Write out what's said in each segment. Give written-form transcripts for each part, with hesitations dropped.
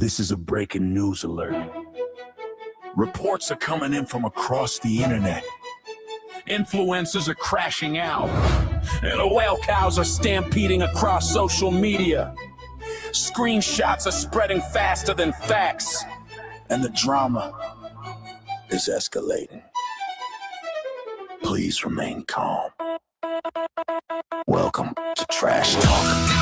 This is a breaking news alert. Reports are coming in from across the internet. Influencers are crashing out, and the whale cows are stampeding across social media. Screenshots are spreading faster than facts, and the drama is escalating. Please remain calm. Welcome to Trash Talk.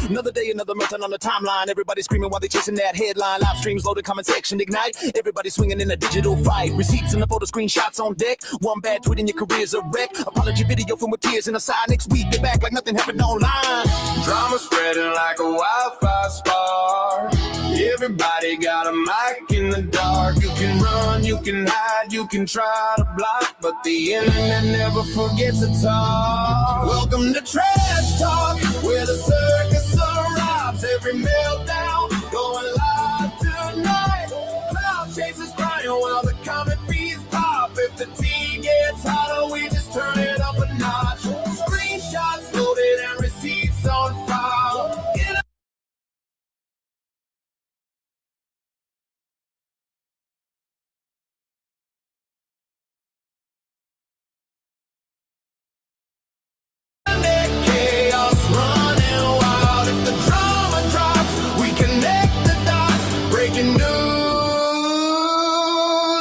Another day, another meltdown on the timeline. Everybody screaming while they chasing that headline. Live streams loaded, comment section ignite. Everybody swinging in a digital fight. Receipts and the photo screenshots on deck. One bad tweet and your career's a wreck. Apology video filmed with tears in the side. Next week, get back like nothing happened online. Drama spreading like a wildfire spark. Everybody got a mic in the dark. You can run, you can hide, you can try to block, but the internet never forgets to talk. Welcome to Trash Talk, where the circus arrives. Every meltdown going live tonight. Cloud chasers crying while the comment feeds pop. If the tea gets hotter, we just turn it up a notch. Screenshots loaded and receipts on file.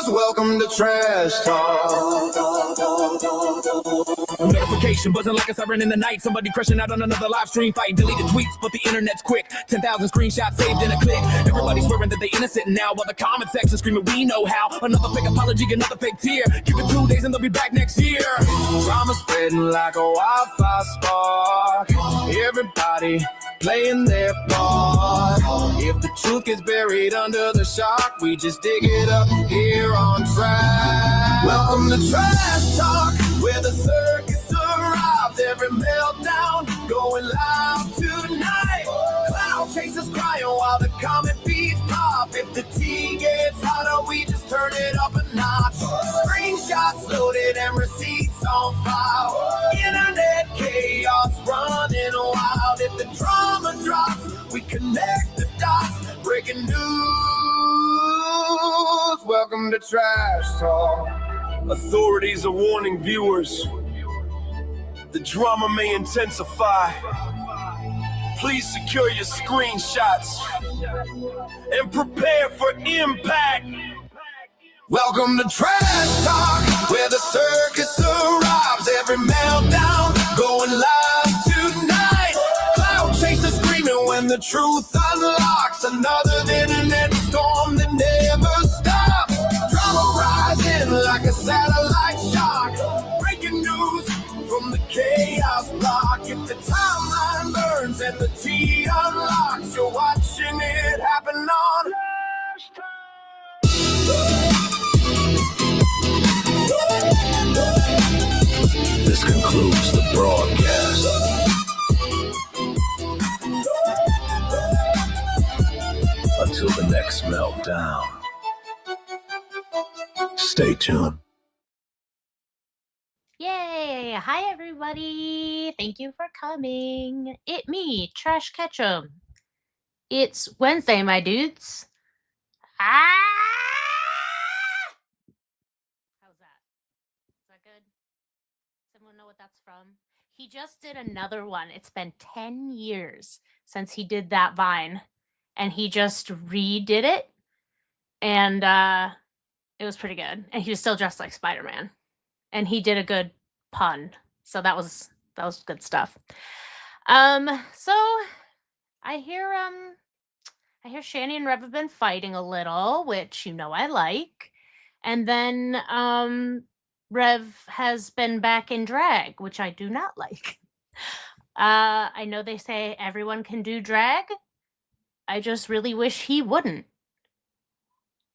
Welcome to Trash Talk. Notification buzzing like a siren in the night. Somebody crashing out on another live stream fight. Deleted tweets, but the internet's quick. 10,000 screenshots saved in a click. Everybody's swearing that they innocent now, while the comment section screaming, we know how. Another fake apology, another fake tear. Give it 2 days and they'll be back next year. Drama spreading like a wildfire spark. Everybody playing their part. If the truth gets buried under the shock, we just dig it up here on Trash. Welcome to Trash Talk, where the circus arrives. Every meltdown going live tonight. Cloud chasers crying while the comment feeds pop. If the tea gets hotter, we just turn it up a notch. Screenshots loaded and receipts on file. Internet chaos running wild. If the drama drops, we connect the dots. Breaking news, welcome to Trash Talk. Authorities are warning viewers. The drama may intensify. Please secure your screenshots and prepare for impact. Welcome to Trash Talk, where the circus arrives. Every meltdown going live tonight. Cloud chasers screaming when the truth unlocks. Another internet storm that never stops. Drama rising like a satellite shock. Breaking news from the chaos block. If the timeline burns and the tea unlocks, you're watching it happen on Trash Talk. This concludes the broadcast. Until the next meltdown. Stay tuned. Yay! Hi, everybody. Thank you for coming. It me, Trash Ketchum. It's Wednesday, my dudes. Ah! How's that? Is that good? Someone know what that's from? He just did another one. It's been 10 years since he did that Vine, and he just redid it, and it was pretty good. And he was still dressed like Spider-Man, and he did a good pun, so that was good stuff. So I hear Shannys and Rev have been fighting a little, which I like, and then Rev has been back in drag, which I do not like. I know they say everyone can do drag. I just really wish he wouldn't.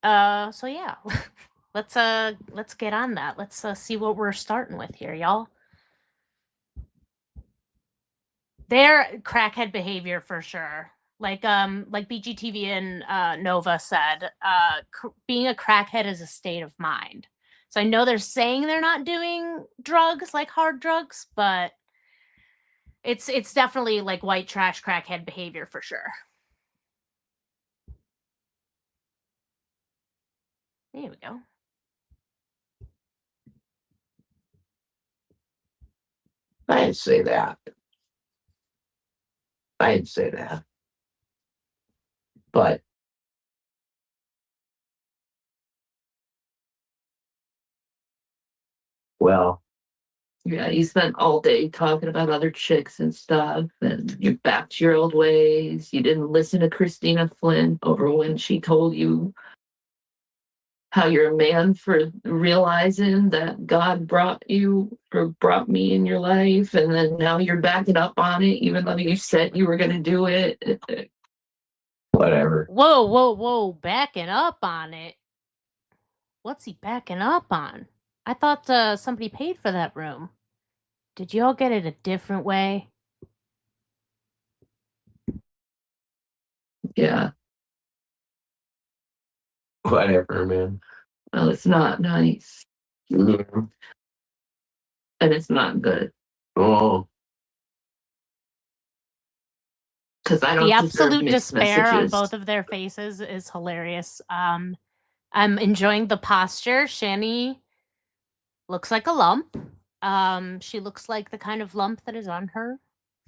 So yeah, let's get on that. Let's see what we're starting with here, y'all. They're crackhead behavior for sure. Like BGTV and Nova said, being a crackhead is a state of mind. So I know they're saying they're not doing drugs, like hard drugs, but It's definitely like white trash crackhead behavior for sure. There we go. I didn't say that. I didn't say that. But well, Yeah, you spent all day talking about other chicks and stuff, and you're back to your old ways. You didn't listen to Christina Flynn over when she told you how you're a man for realizing that God brought you or brought me in your life, and then now you're backing up on it, even though you said you were going to do it. whatever. Whoa, whoa, whoa! Backing up on it. What's he backing up on? I thought somebody paid for that room. Did you all get it a different way? Yeah, Whatever, man. well, it's not nice, Mhm. and it's not good, Oh, because I don't The deserve absolute mixed despair on messages. both of their faces is hilarious. I'm enjoying the posture. Shanny looks like a lump. She looks like the kind of lump that is on her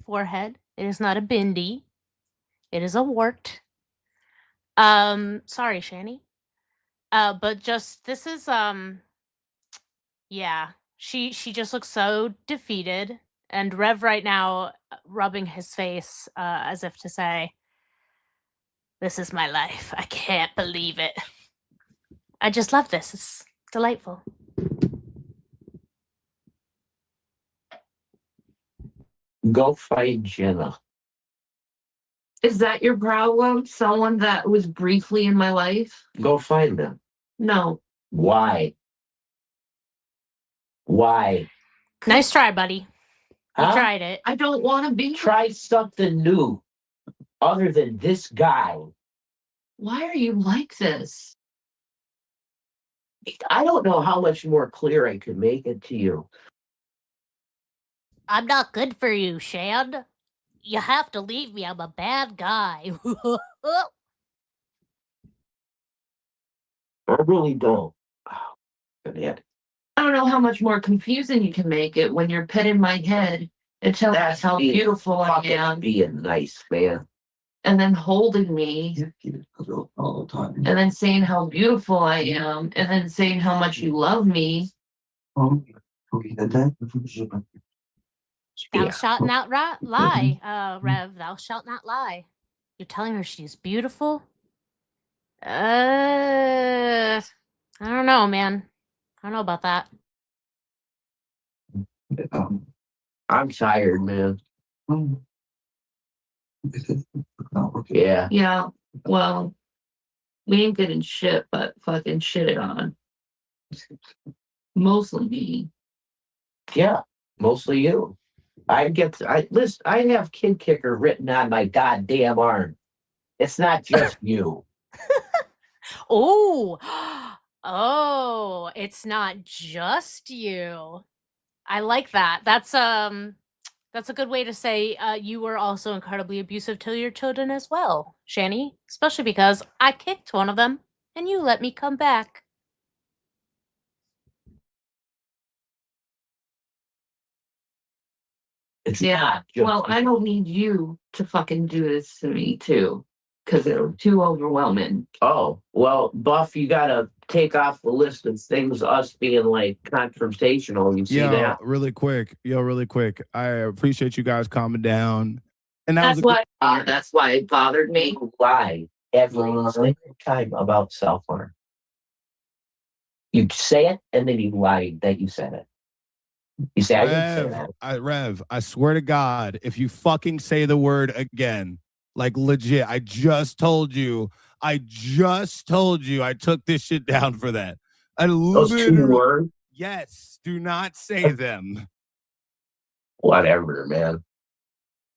forehead. It is not a bindi. It is a wart. Sorry, Shanny. But just this is yeah. She just looks so defeated. And Rev right now rubbing his face as if to say, "This is my life. I can't believe it." I just love this. It's delightful. go fight Jenna. Is that your problem? Someone that was briefly in my life? Go find them. No. Why? Why? Nice try, buddy. You Huh? tried it. I don't want to be. Try something new other than this guy. Why are you like this? I don't know how much more clear I could make it to you. I'm not good for you, Shan. You have to leave me. I'm a bad guy. I really don't. Oh, man. I don't know how much more confusing you can make it when you're petting my head and telling me how being beautiful I fucking am, being nice, man. and then holding me, all the time. and then saying how beautiful I am, and then saying how much you love me. Thou Yeah. shalt not lie, Rev. Thou shalt not lie. You're telling her she's beautiful? I don't know, man. I don't know about that. I'm tired, man. Yeah. Yeah, well, we ain't getting shit, but fucking shit it on. Mostly me. Yeah. Mostly you. Listen, I have Kid Kicker written on my goddamn arm. It's not just you. Oh, oh, it's not just you. I like that. That's a good way to say you were also incredibly abusive to your children as well, Shanny. Especially because I kicked one of them and you let me come back. It's Yeah, not just well, I don't need you to fucking do this to me too, because it's too overwhelming. Oh, well, Buff, you gotta take off the list of things us being like confrontational. You see that? Really quick. I appreciate you guys calming down. And that That's was a good, why. That's why it bothered me. You lie every single time about self-harm. You say it and then you lie that you said it. You say I didn't say that. Rev, I swear to God, if you fucking say the word again, like legit, I just told you I took this shit down for that. Those two words. Yes, do not say them. Whatever, man.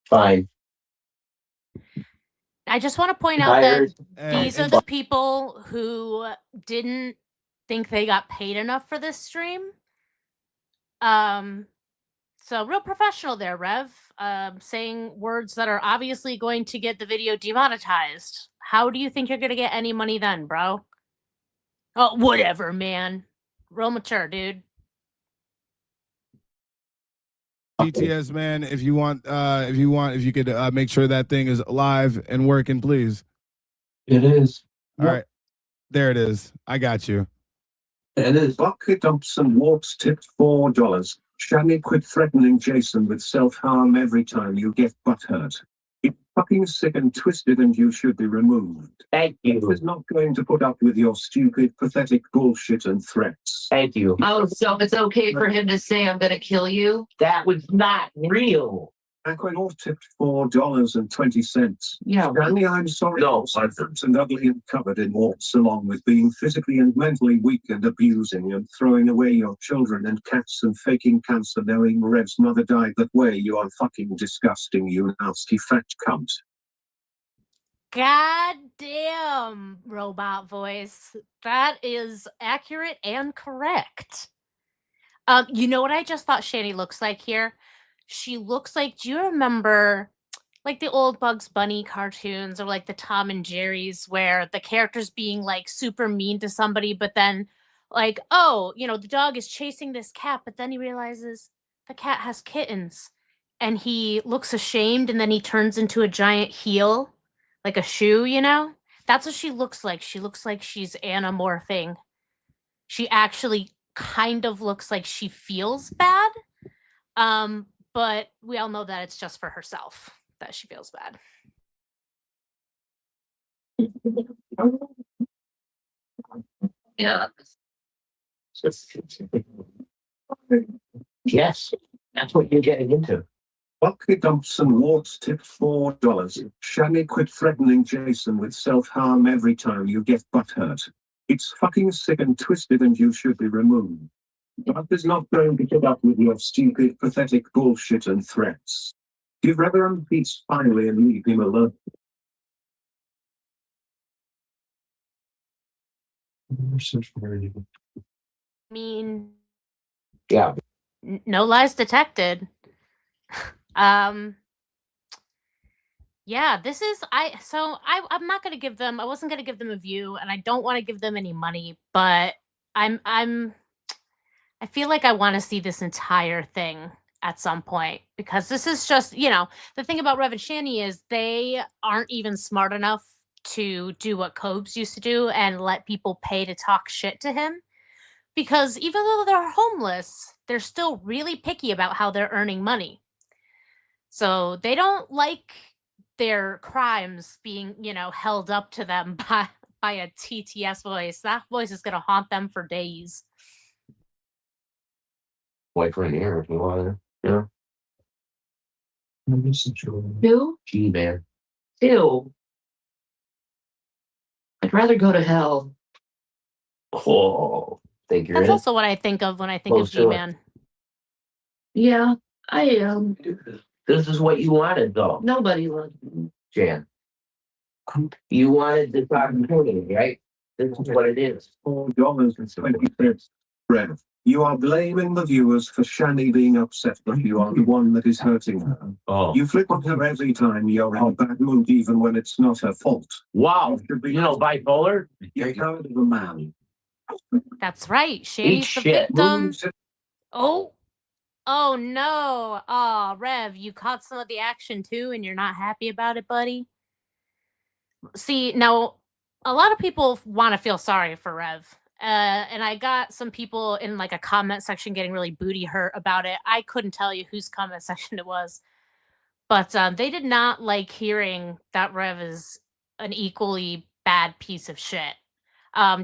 Fine. I just want to point out that And- these are the people who didn't think they got paid enough for this stream. So real professional there, Rev. Saying words that are obviously going to get the video demonetized. How do you think you're gonna get any money then, bro? Oh, whatever, man. Real mature, dude. GTS, man, if you could make sure that thing is live and working, please. It is. All right. There it is. I got you. It is. Bucket dumps and walks tipped $4. Shanny quit threatening Jason with self-harm every time you get butthurt. It's fucking sick and twisted and you should be removed. Thank you. Is not going to put up with your stupid, pathetic bullshit and threats. Thank you. Oh, so it's okay for him to say I'm gonna kill you? That was not real. Aquanor tipped $4.20. Yeah. Shanny, I'm sorry. No, I'm fat and ugly and covered in warts, along with being physically and mentally weak and abusing and throwing away your children and cats and faking cancer knowing Rev's mother died that way. You are fucking disgusting, you nasty fat cunt. God damn, robot voice. That is accurate and correct. You know what I just thought Shani looks like here? She looks like, do you remember like the old Bugs Bunny cartoons or like the Tom and Jerry's where the character's being like super mean to somebody, but then like, oh, you know, the dog is chasing this cat, but then he realizes the cat has kittens and he looks ashamed and then he turns into a giant heel, like a shoe, you know? That's what she looks like. She looks like she's anamorphing. She actually kind of looks like she feels bad. But we all know that it's just for herself that she feels bad. Yeah. Yes, that's what you're getting into. Bucket dumps and walks tipped $4. Shanny quit threatening Jason with self-harm every time you get butthurt. It's fucking sick and twisted and you should be removed. But is not going to put up with your stupid, pathetic bullshit and threats. Give Reverend peace finally and leave him alone. I mean, Yeah. no lies detected. Yeah, this is I'm not gonna give them, I wasn't gonna give them a view and I don't want to give them any money, but I feel like I want to see this entire thing at some point because this is just, you know, the thing about Rev and Shani is they aren't even smart enough to do what Cobes used to do and let people pay to talk shit to him. Because even though they're homeless, they're still really picky about how they're earning money. So they don't like their crimes being, you know, held up to them by a TTS voice. That voice is going to haunt them for days. Wait for an ear if you want to. Yeah. Who? G man. Ew. I'd rather go to hell. Oh, think you're That's in. also what I think of when I think Close of to it. G-Man. Yeah, I am. This is what you wanted, though, Nobody loves me. Jan. You wanted this opportunity, right? This is what it is. $4.20. Rev, you are blaming the viewers for Shani being upset, but you are the one that is hurting her. Oh, You flip on her every time you're in a bad mood, even when it's not her fault. wow. You should be You know, bipolar. You're kind of a man. That's right. Eat Shani's the shit. victim. Oh no. Oh, Rev, you caught some of the action too and you're not happy about it, buddy? See, now a lot of people want to feel sorry for Rev. And I got some people in like a comment section getting really booty hurt about it. I couldn't tell you whose comment section it was. But they did not like hearing that Rev is an equally bad piece of shit.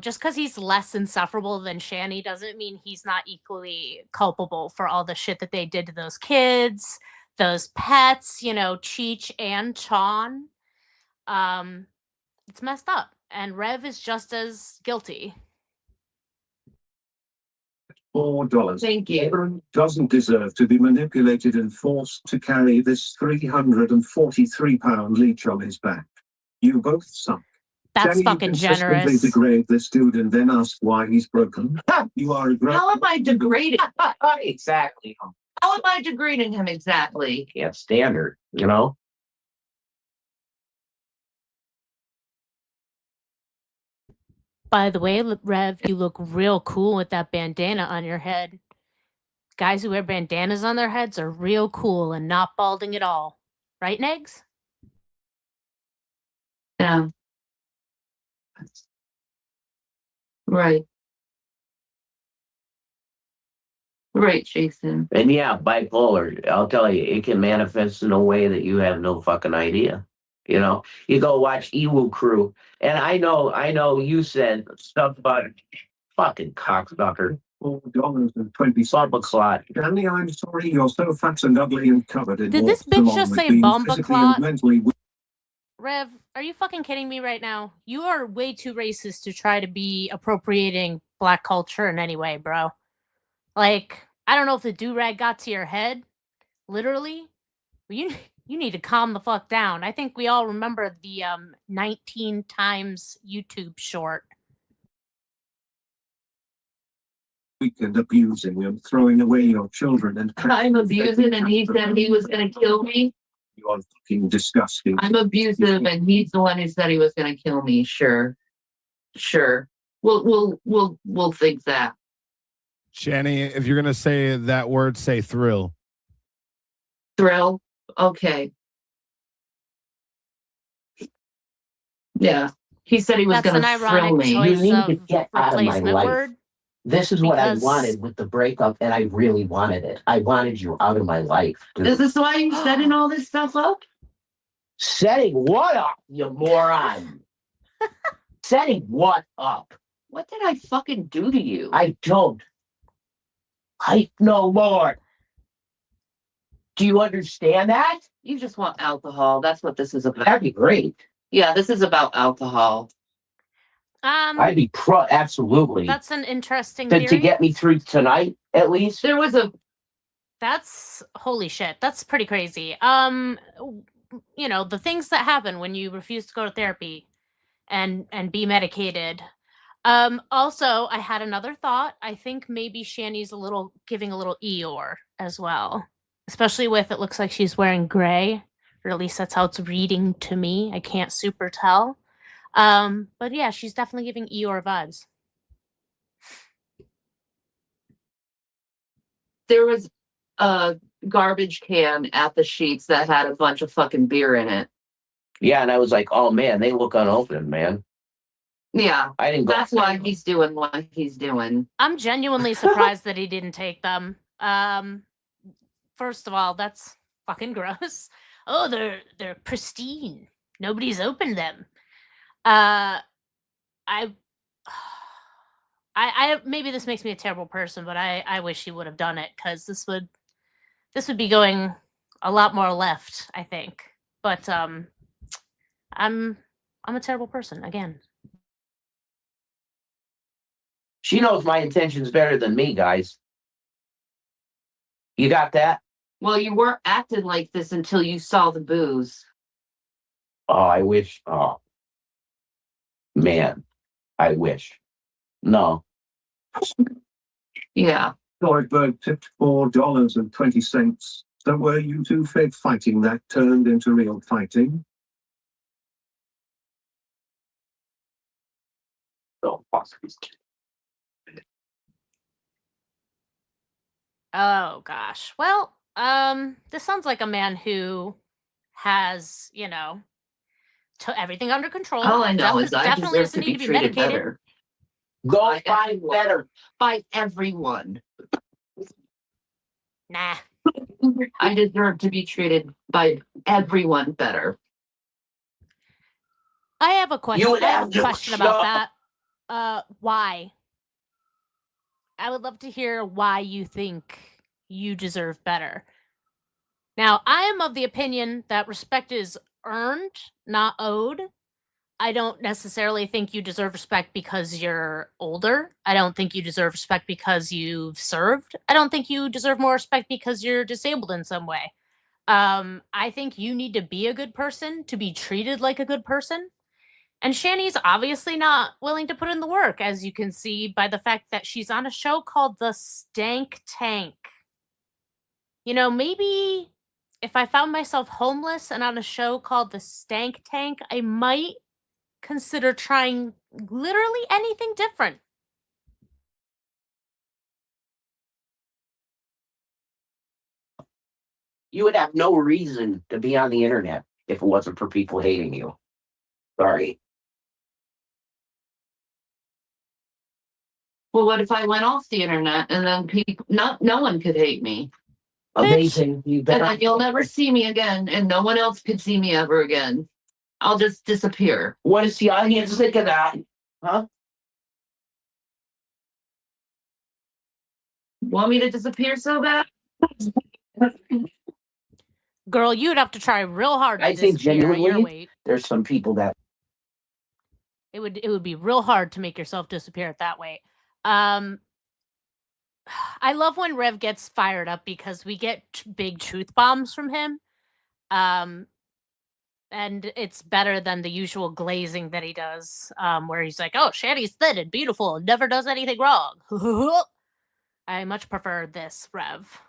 Just because he's less insufferable than Shani doesn't mean he's not equally culpable for all the shit that they did to those kids, those pets, you know, Cheech and Chon. It's messed up. And Rev is just as guilty. $4. Thank you. Everyone doesn't deserve to be manipulated and forced to carry this 343-pound leech on his back. You both suck. That's Shani, fucking you consistently generous. degrade this dude and then ask why he's broken. You are a great. How am I degraded? Exactly. How am I degrading him exactly? Can't stand her, you know? By the way, Rev, you look real cool with that bandana on your head. Guys who wear bandanas on their heads are real cool and not balding at all. Right, Negs? Yeah. Right. Right, Jason. And yeah, bipolar, I'll tell you, it can manifest in a way that you have no fucking idea. You know, you go watch Ewu Crew, and I know you said stuff about fucking cocksucker. $4.20. Bumba clot. Danny, I'm sorry you're so fat and ugly and covered in Did this warts, bitch along just with say being Bumba physically clot? and mentally weak. Rev, are you fucking kidding me right now? You are way too racist to try to be appropriating black culture in any way, bro. Like, I don't know if the do-rag got to your head, literally. But you need to calm the fuck down. I think we all remember the 19 times YouTube short. And abusing and throwing away your children and I'm abusing, and he said he was going to kill me. You're fucking disgusting. I'm abusive, and he's the one who said he was going to kill me. Sure. We'll think that. Shanny, if you're gonna say that word, say thrill. Thrill. Okay. Yeah. He said he was That's going an to thrill ironic me. choice You need to of get out of my replacement life. word. This is what I Because- wanted with the breakup, and I really wanted it. I wanted you out of my life. Dude. Is this why you setting all this stuff up? Setting what up, you moron? Setting what up? What did I fucking do to you? I don't. I no more. Do you understand that? You just want alcohol. That's what this is about. That'd be great. Yeah, this is about alcohol. I'd be absolutely. That's an interesting to theory. get me through tonight, at least. There was a That's holy shit. That's pretty crazy. You know, the things that happen when you refuse to go to therapy and be medicated. Also, I had another thought. I think maybe Shannys giving a little Eeyore as well. Especially with, it looks like she's wearing gray, or at least that's how it's reading to me. I can't super tell. But yeah, she's definitely giving Eeyore vibes. there was a garbage can at the Sheets that had a bunch of fucking beer in it. Yeah, and I was like, oh man, they look unopened, man. Yeah, I didn't go. that's why he's doing what he's doing. I'm genuinely surprised that he didn't take them. First of all, that's fucking gross. Oh, they're pristine. Nobody's opened them. I maybe this makes me a terrible person, but I wish he would have done it, because this would be going a lot more left, I think. But I'm a terrible person again. She knows my intentions better than me, guys. You got that? Well, you weren't acting like this until you saw the booze. Oh, I wish. Oh, man, I wish. No. Yeah. Goldberg tipped $4.20. So were you two fake fighting that turned into real fighting? Oh, possibly. Oh gosh. Well, this sounds like a man who has, everything under control. All I know is I definitely deserve doesn't to be need to be treated medicated. better Go By find everyone. better. by everyone. Nah. I deserve to be treated by everyone better. I have a question. would I have have a to question about that. Why? I would love to hear why you think you deserve better. Now, I am of the opinion that respect is earned, not owed. I don't necessarily think you deserve respect because you're older. I don't think you deserve respect because you've served. I don't think you deserve more respect because you're disabled in some way. I think you need to be a good person to be treated like a good person. And Shannys obviously not willing to put in the work, as you can see by the fact that she's on a show called The Stank Tank. You know, maybe if I found myself homeless and on a show called The Stank Tank, I might consider trying literally anything different. You would have no reason to be on the internet if it wasn't for people hating you. Sorry. Well, what if I went off the internet and then people, no one could hate me, Amazing. You and better. then you'll never see me again, and no one else could see me ever again. I'll just disappear. What is the audience think of that? Huh? Want me to disappear so bad? Girl, you'd have to try real hard to I think disappear at your genuinely weight. there's some people that It would be real hard to make yourself disappear at that weight. I love when Rev gets fired up because we get big truth bombs from him. And it's better than the usual glazing that he does, where he's like, "Oh, Shannys thin and beautiful and never does anything wrong." I much prefer this Rev,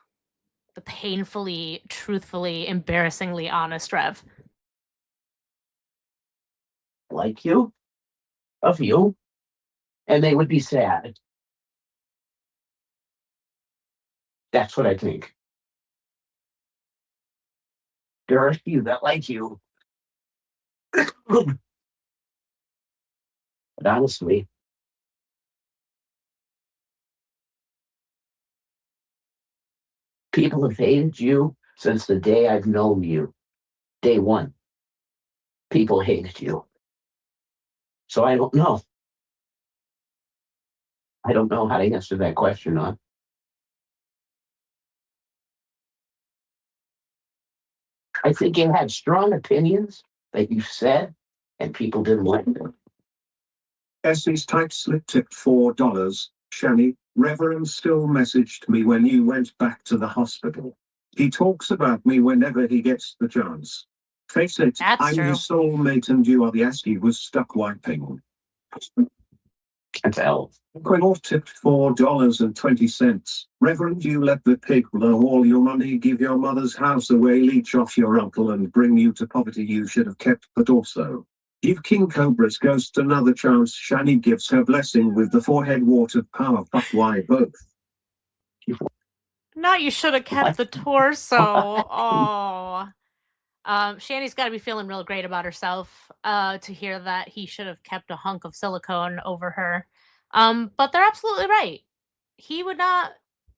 the painfully, truthfully, embarrassingly honest Rev. like you, of you, and they would be sad. That's what I think. There are a few that like you. But honestly, people have hated you since the day I've known you. Day one. People hated you. So I don't know. I don't know how to answer that question on. I think you had strong opinions that you said, and people didn't like them. Essie's tight slip tipped $4. Shanny, Reverend still messaged me when you went back to the hospital. He talks about me whenever he gets the chance. Face it, That's I'm true. his soulmate and you are the ass he was stuck wiping. Can't tell. Quinor tipped $4.20. Reverend, you let the pig blow all your money, give your mother's house away, leech off your uncle and bring you to poverty. You should have kept, but also give King Cobra's ghost another chance. Shanny gives her blessing with the forehead water power. Fuck, why both? Not you should have kept the torso. Oh. Shanny's got to be feeling real great about herself to hear that he should have kept a hunk of silicone over her. But they're absolutely right. He would not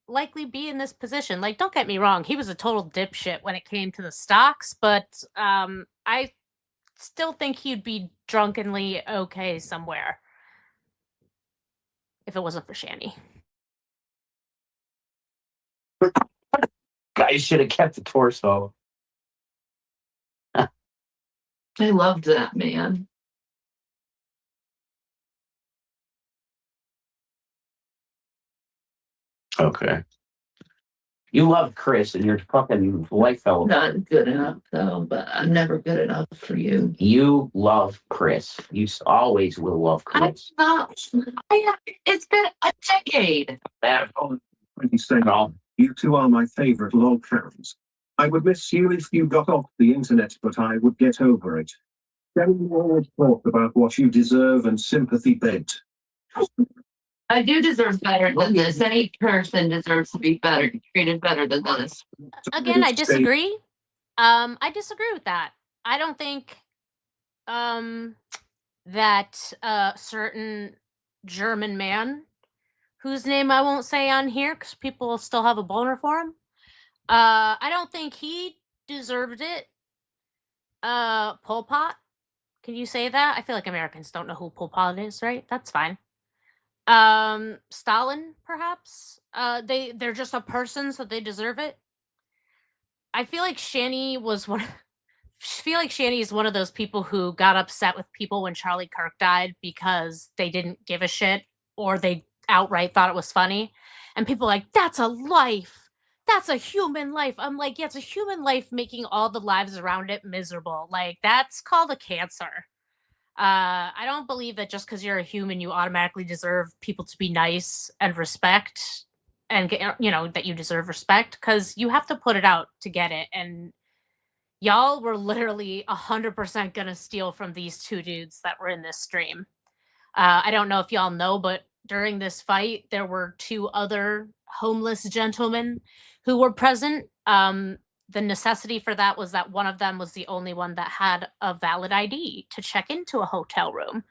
likely be in this position. Like, don't get me wrong, he was a total dipshit when it came to the stocks, but I still think he'd be drunkenly okay somewhere if it wasn't for Shanny. Guys should have kept the torso. I loved that man. Okay. You love Chris and your fucking wife fell. Not good enough though, but I'm never good enough for you. You love Chris. You always will love I'm Chris. not. It's been a decade. That 20 seconds. You two are my favorite lol fans. I would miss you if you got off the internet, but I would get over it. Then you always talk about what you deserve and sympathy bent. I do deserve better than this. Any person deserves to be better, treated better than this. Again, I disagree. I disagree with that. I don't think that certain German man, whose name I won't say on here because people will still have a boner for him, I don't think he deserved it. Pol Pot, can you say that? I feel like Americans don't know who Pol Pot is, right? That's fine. Stalin, perhaps. They're just a person, so they deserve it. I feel like Shanny was one. Feel like Shanny is one of those people who got upset with people when Charlie Kirk died because they didn't give a shit or they outright thought it was funny. And people are like, that's a life. That's a human life. I'm like, yeah, it's a human life making all the lives around it miserable. Like, that's called a cancer. I don't believe that just because you're a human, you automatically deserve people to be nice and respect. and get, you know, that you deserve respect, because you have to put it out to get it. And y'all were literally 100% gonna steal from these two dudes that were in this stream. I don't know if y'all know, but during this fight, there were two other homeless gentlemen who were present. The necessity for that was that one of them was the only one that had a valid ID to check into a hotel room.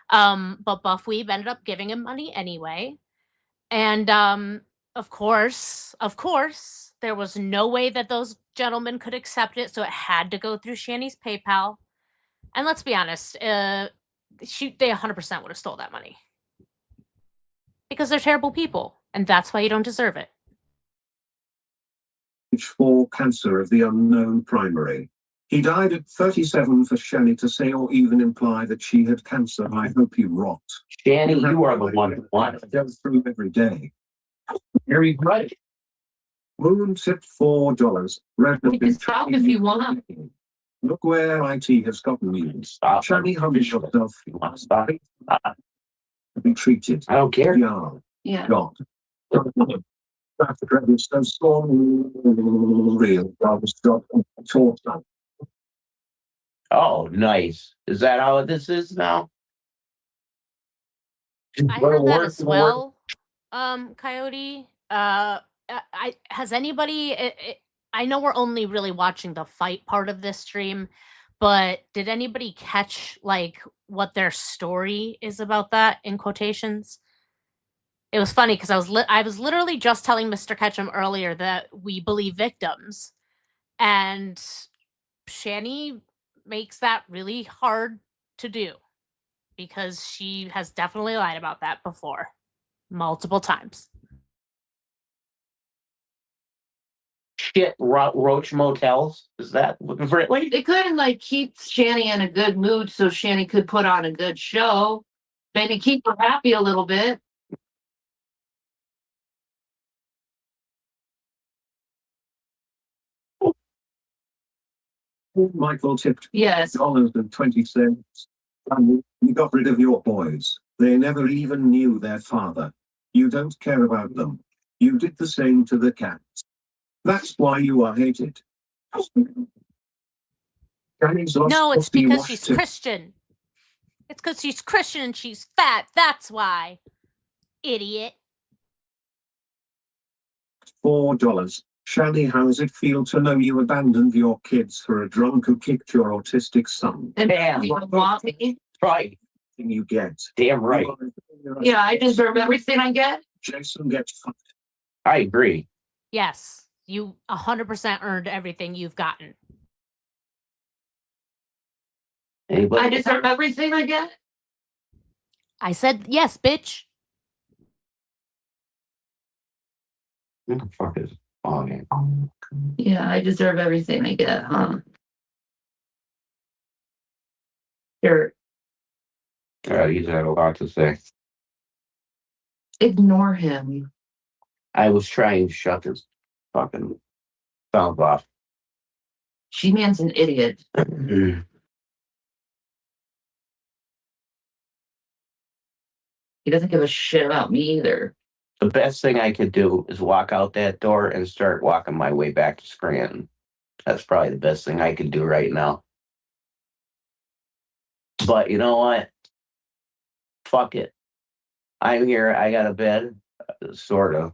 But Buffweeb ended up giving him money anyway. And of course, there was no way that those gentlemen could accept it, so it had to go through Shannys PayPal. And let's be honest, they 100% would have stole that money because they're terrible people, and that's why you don't deserve it. Stage 4 cancer of the unknown primary. He died at 37. For Shanny to say or even imply that she had cancer, I hope you rot. Shanny, you are the one who won. Go through every day. You're right. Moon tip $4. You can stop if you want. Look where IT has gotten you. Stop. Shanny, humble yourself. You want to stop? Be treated. I don't care. Yeah. Yeah. God. That dread is so strong. Real. God, stop. Talk. Oh, nice. Is that how this is now? I heard that as well, Coyote. Has anybody? I know we're only really watching the fight part of this stream, but did anybody catch like what their story is about that in quotations? It was funny because I was literally just telling Mr. Ketchum earlier that we believe victims, and Shanny makes that really hard to do because she has definitely lied about that before, multiple times. Shit, Roach Motels? Is that really? They couldn't like keep Shanny in a good mood so Shanny could put on a good show. Maybe keep her happy a little bit. Michael tipped Yes. $20. And you got rid of your boys. They never even knew their father. You don't care about them. You did the same to the cats. That's why you are hated. No, it's because she's Christian. It's because she's Christian and she's fat. That's why. Idiot. $4. Shanny, how does it feel to know you abandoned your kids for a drunk who kicked your autistic son? And Damn. you want me? Right. You get. Damn right. Yeah, I deserve everything I get. Jason gets fucked. I agree. Yes, you 100% earned everything you've gotten. Anybody? I deserve everything I get. I said yes, bitch. What the fuck is on? Yeah, I deserve everything I get, huh? Here, He's had a lot to say. ignore him. I was trying to shut this fucking sound off. She-Man's an idiot. He doesn't give a shit about me either. The best thing I could do is walk out that door and start walking my way back to Scranton. That's probably the best thing I could do right now. But you know what? Fuck it. I'm here. I got a bed, sort of.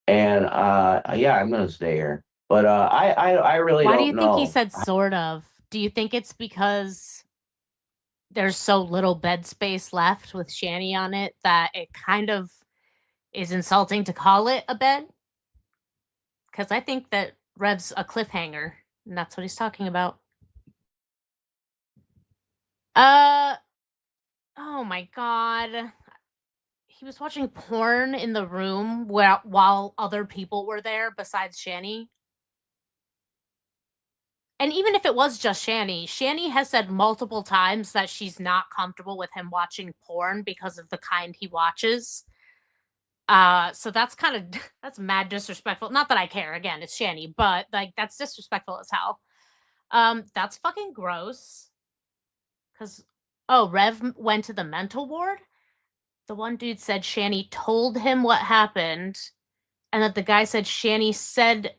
And yeah, I'm gonna stay here. But I really Why don't do you know. think he said sort of? Do you think it's because there's so little bed space left with Shanny on it that it kind of is insulting to call it a bed? Because I think that Rev's a cliffhanger, and that's what he's talking about. Oh my god. He was watching porn in the room while other people were there besides Shanny. And even if it was just Shanny, Shanny has said multiple times that she's not comfortable with him watching porn because of the kind he watches. So that's kind of that's mad disrespectful. Not that I care, again, it's Shanny, but like that's disrespectful as hell. That's fucking gross. Cause Rev went to the mental ward. the one dude said Shanny told him what happened, and that the guy said Shanny said,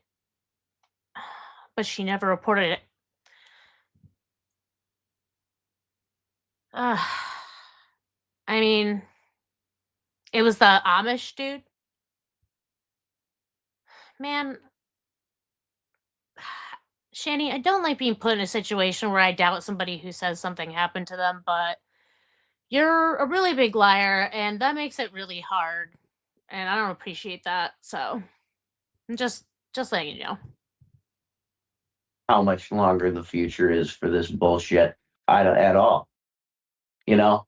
but she never reported it. I mean, it was the Amish dude. Man, Shanny, I don't like being put in a situation where I doubt somebody who says something happened to them, but you're a really big liar, and that makes it really hard. And I don't appreciate that. So, I'm just letting you know. How much longer the future is for this bullshit. I don't at all. You know,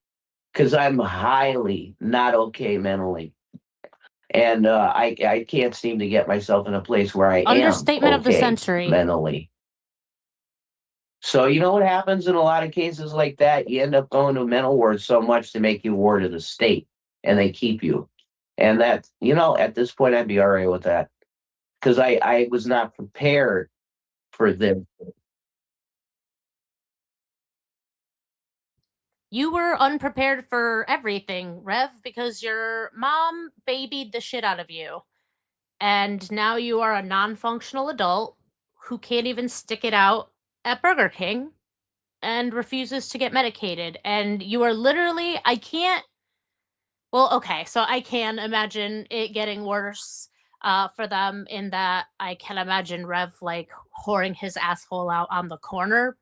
because I'm highly not okay mentally. And I can't seem to get myself in a place where I Understatement am of the okay century. mentally. So you know what happens in a lot of cases like that? You end up going to mental wards so much to make you ward of the state, and they keep you. And that, you know, at this point, I'd be all right with that, because I was not prepared for them. You were unprepared for everything, Rev, because your mom babied the shit out of you. And now you are a non-functional adult who can't even stick it out at Burger King and refuses to get medicated. And you are literally, I can't, well, okay, so I can imagine it getting worse for them, in that I can imagine Rev like whoring his asshole out on the corner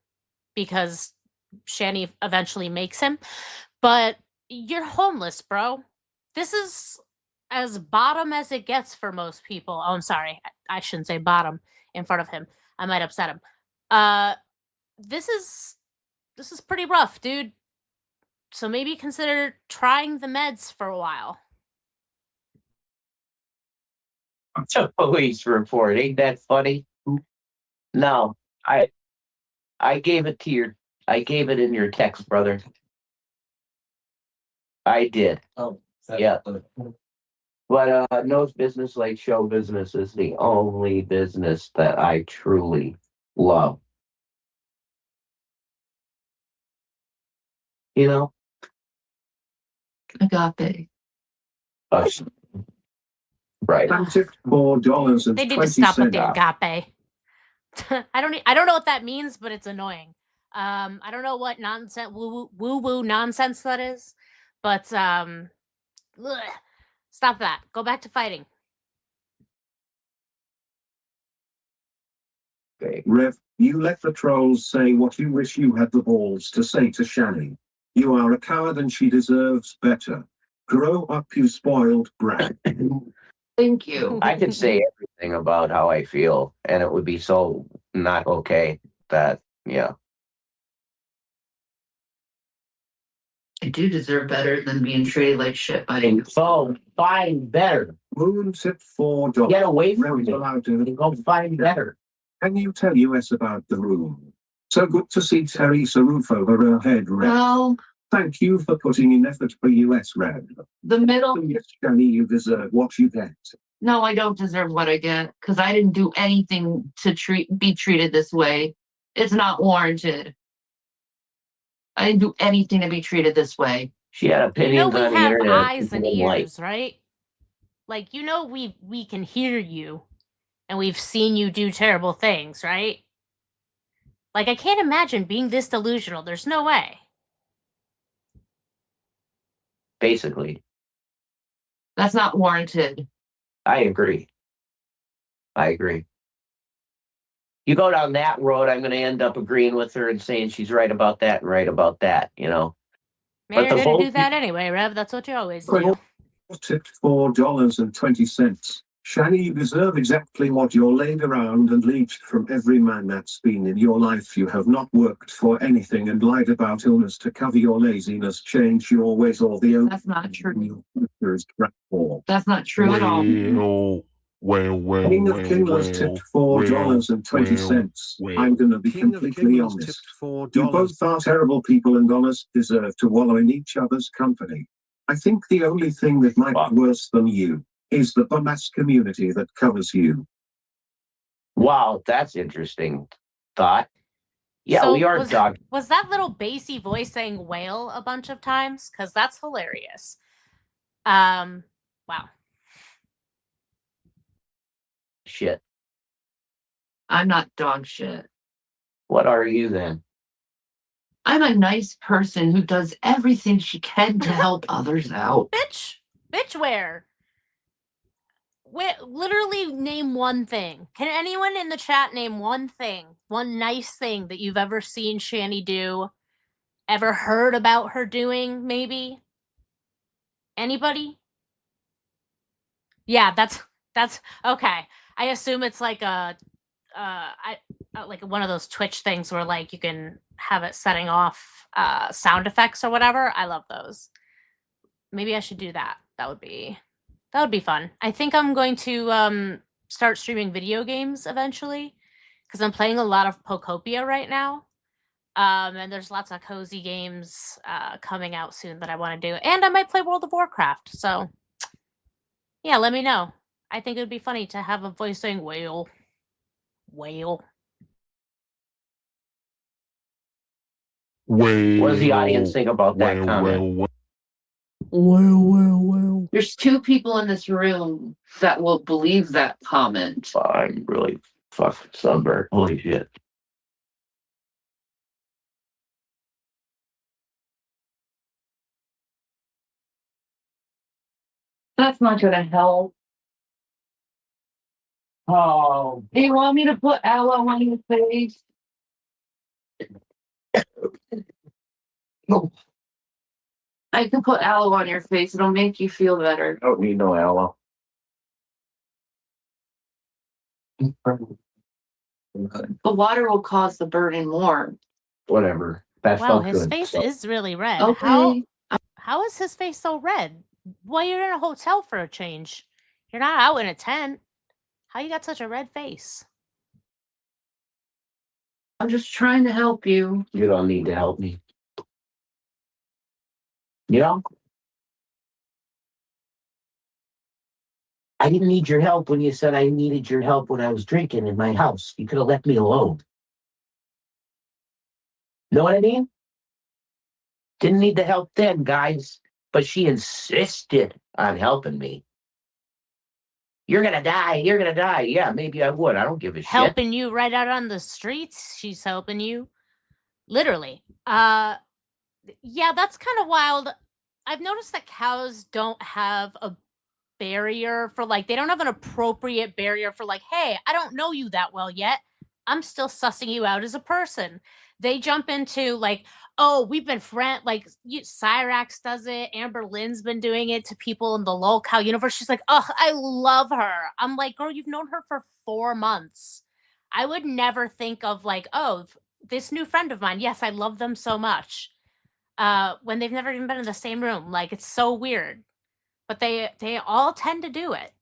because Shanny eventually makes him. But you're homeless, bro. This is as bottom as it gets for most people. Oh, I'm sorry. I shouldn't say bottom in front of him. I might upset him. This is pretty rough, dude. So maybe consider trying the meds for a while. A police report. Ain't that funny? No, I gave it to your. I gave it in your text, brother. I did. Oh, Yeah. But no business like show business is the only business that I truly love. You know? Agape. Us. Right. $4.20. They need to stop with the agape. I don't know what that means, but it's annoying. I don't know what nonsense woo nonsense that is, but ugh. Stop that. Go back to fighting. Okay. Rev, you let the trolls say what you wish you had the balls to say to Shanny. You are a coward and she deserves better. Grow up, you spoiled brat. Thank you. I could say everything about how I feel, and it would be so not okay that, yeah. I do deserve better than being treated like shit by you. So find better. Moon tip $4. Get away from Rev's me. allowed to. Go find better. Can you tell us about the room? So good to see Teresa roof over her head, Rev. Well, Thank you for putting in effort for US, Rev. the middle. Yes, Shanny, you deserve what you get. No, I don't deserve what I get because I didn't do anything to be treated this way. It's not warranted. I didn't do anything to be treated this way. She had opinions You know we on the have internet. eyes and people don't like. ears, right? Like, you know we can hear you, and we've seen you do terrible things, right? Like, I can't imagine being this delusional. There's no way. Basically, That's not warranted. I agree. You go down that road, I'm going to end up agreeing with her and saying she's right about that and right about that, you know. Maybe But you're the gonna whole do that anyway, Rev. That's what you always do. Well, tipped $4.20. Shanny, you deserve exactly what you're laid around and leached from every man that's been in your life. You have not worked for anything and lied about illness to cover your laziness. Change your ways or the That's not true. is crap for. That's not true at all. King of Kindlers tipped $4.20. I'm gonna be completely honest. You both are terrible people and honest deserve to wallow in each other's company. I think the only thing that might be worse than you is the bum-ass community that covers you. Wow, that's interesting thought. Yeah, So we are dog. Was that little bassy voice saying whale a bunch of times? Because that's hilarious. Wow. Shit. I'm not dog shit. What are you then? I'm a nice person who does everything she can to help others out. Bitch where? Literally name one thing. Can anyone in the chat name one thing, one nice thing that you've ever seen Shanny do? Ever heard about her doing, maybe? Anybody? Yeah, that's okay. I assume it's like a like one of those Twitch things where like you can have it setting off sound effects or whatever. I love those. Maybe I should do that. That would be fun. I think I'm going to start streaming video games eventually because I'm playing a lot of Pokopia right now. And there's lots of cozy games coming out soon that I want to do. And I might play World of Warcraft. So yeah, let me know. I think it would be funny to have a voice saying whale. Whale. What does the audience think about that comment? Well. There's 2 people in this room that will believe that comment. I'm really fucking sunburned. Holy shit. That's not gonna help. Oh, Do you want me to put aloe on your face? no. I can put aloe on your face. It'll make you feel better. I don't need no aloe. The water will cause the burning more. Whatever. That Wow, felt his good. face So- is really red. Okay. How is his face so red? Well, you're in a hotel for a change. You're not out in a tent. How you got such a red face? I'm just trying to help you. You don't need to help me. You know? I didn't need your help when you said I needed your help when I was drinking in my house. You could have left me alone. Know what I mean? Didn't need the help then, guys. But she insisted on helping me. You're gonna die. You're gonna die. Yeah, maybe I would. I don't give a shit. Helping you right out on the streets. She's helping you. Literally. Yeah, that's kind of wild. I've noticed that cows don't have a barrier for like, they don't have an appropriate barrier for like, hey, I don't know you that well yet. I'm still sussing you out as a person. They jump into like, oh, we've been friends. Like Cyrax does it. Amber Lynn's been doing it to people in the lol cow universe. She's like, oh, I love her. I'm like, girl, you've known her for 4 months. I would never think of like, oh, this new friend of mine. Yes, I love them so much. When they've never even been in the same room. Like, it's so weird. But they all tend to do it.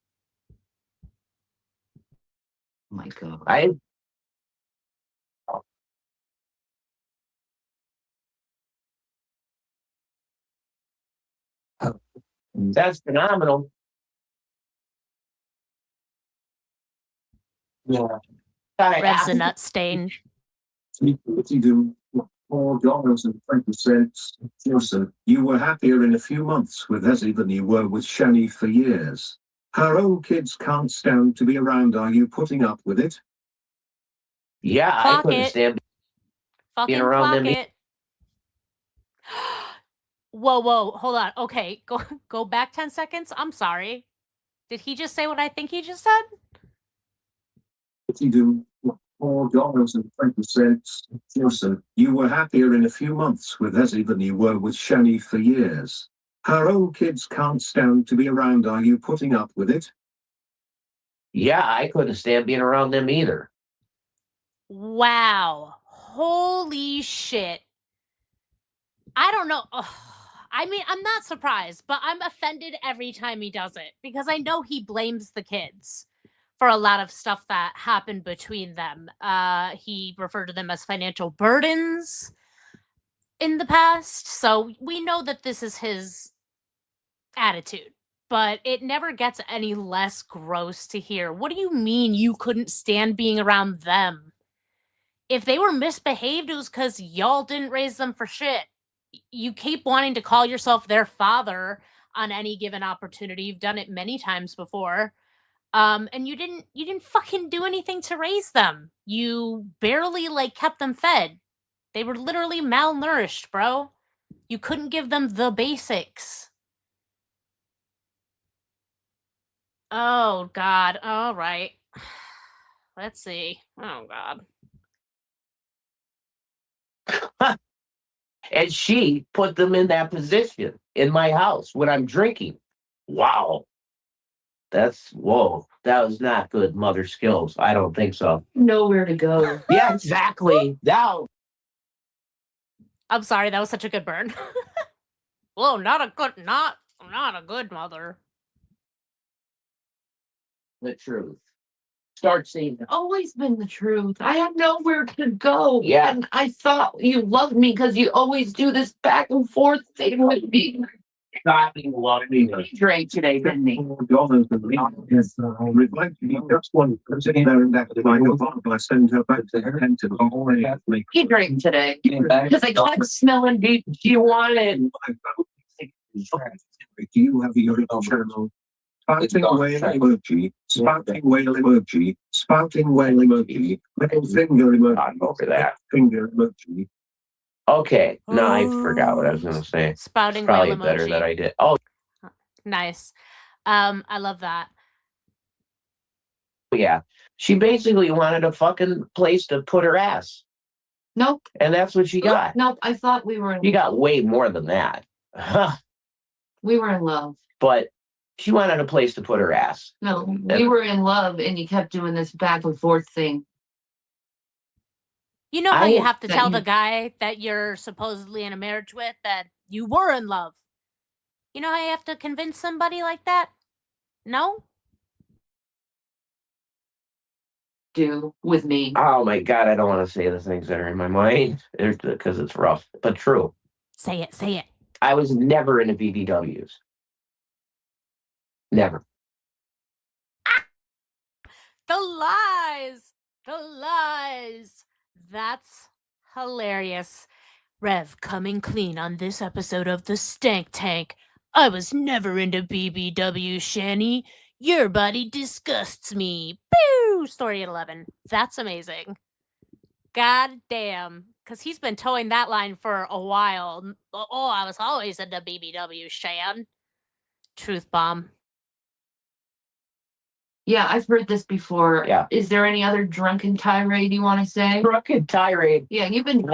Oh my God. That's phenomenal. Yeah. Rev's a nut stain. $4.20. Joseph, you were happier in a few months with Ezie than you were with Shanny for years. Her own kids can't stand to be around. Are you putting up with it? Yeah, I Clock couldn't it. stand Fucking being around clock them. it. Whoa, hold on. Okay, go back 10 seconds. I'm sorry. Did he just say what I think he just said? $4.20. Joseph, you were happier in a few months with Ezie than you were with Shanny for years. Her own kids can't stand to be around. Are you putting up with it? Yeah, I couldn't stand being around them either. Wow. Holy shit. I don't know. Ugh. I mean, I'm not surprised, but I'm offended every time he does it because I know he blames the kids for a lot of stuff that happened between them. He referred to them as financial burdens in the past. So we know that this is his attitude, but it never gets any less gross to hear. What do you mean you couldn't stand being around them? If they were misbehaved, it was because y'all didn't raise them for shit. You keep wanting to call yourself their father. on any given opportunity. You've done it many times before. And you didn't fucking do anything to raise them. You barely like kept them fed. They were literally malnourished, bro. You couldn't give them the basics. Oh God. All right. Let's see. Oh God. And she put them in that position in my house when I'm drinking. Wow. Whoa. That was not good mother skills. I don't think so. Nowhere to go. Yeah, exactly. Now, I'm sorry, that was such a good burn. Whoa, not a good mother. the truth. Start seeing them. Always been the truth. I had nowhere to go. Yeah. And I thought you loved me because you always do this back and forth thing with me. God, you love me. He drank today, didn't he? $4 Remind me, just one sitting there and that like a bottle. I send her back to her tent and already have me. He drank today. Because I got smelling deep. She wanted. Do you have your channel? Spouting whale emoji, spouting whale emoji, spouting whale emoji, middle finger emoji, I'm over that. finger emoji. Okay. No, I forgot what I was going to say. Spouting Probably whale better emoji. that I did. Oh, Nice. I love that. yeah. She basically wanted a fucking place to put her ass. Nope. And that's what she got. Nope. I thought we were in You got way more than that. We were in love. But she wanted a place to put her ass. No, we were in love and you kept doing this back and forth thing. You know how you have to that tell you- the guy that you're supposedly in a marriage with that you were in love. You know how you have to convince somebody like that? No? Do with me. Oh my God, I don't want to say the things that are in my mind because it's rough, but true. Say it, say it. I was never into BBWs. Never. The lies! The lies! That's hilarious. Rev coming clean on this episode of The Stank Tank. I was never into BBW, Shanny. Your body disgusts me. Boo! Story at 11. That's amazing. God damn. Because he's been towing that line for a while. Oh, I was always into BBW, Shan. Truth bomb. Yeah, I've heard this before. Yeah. Is there any other drunken tirade you want to say? Drunken tirade. Yeah, you've been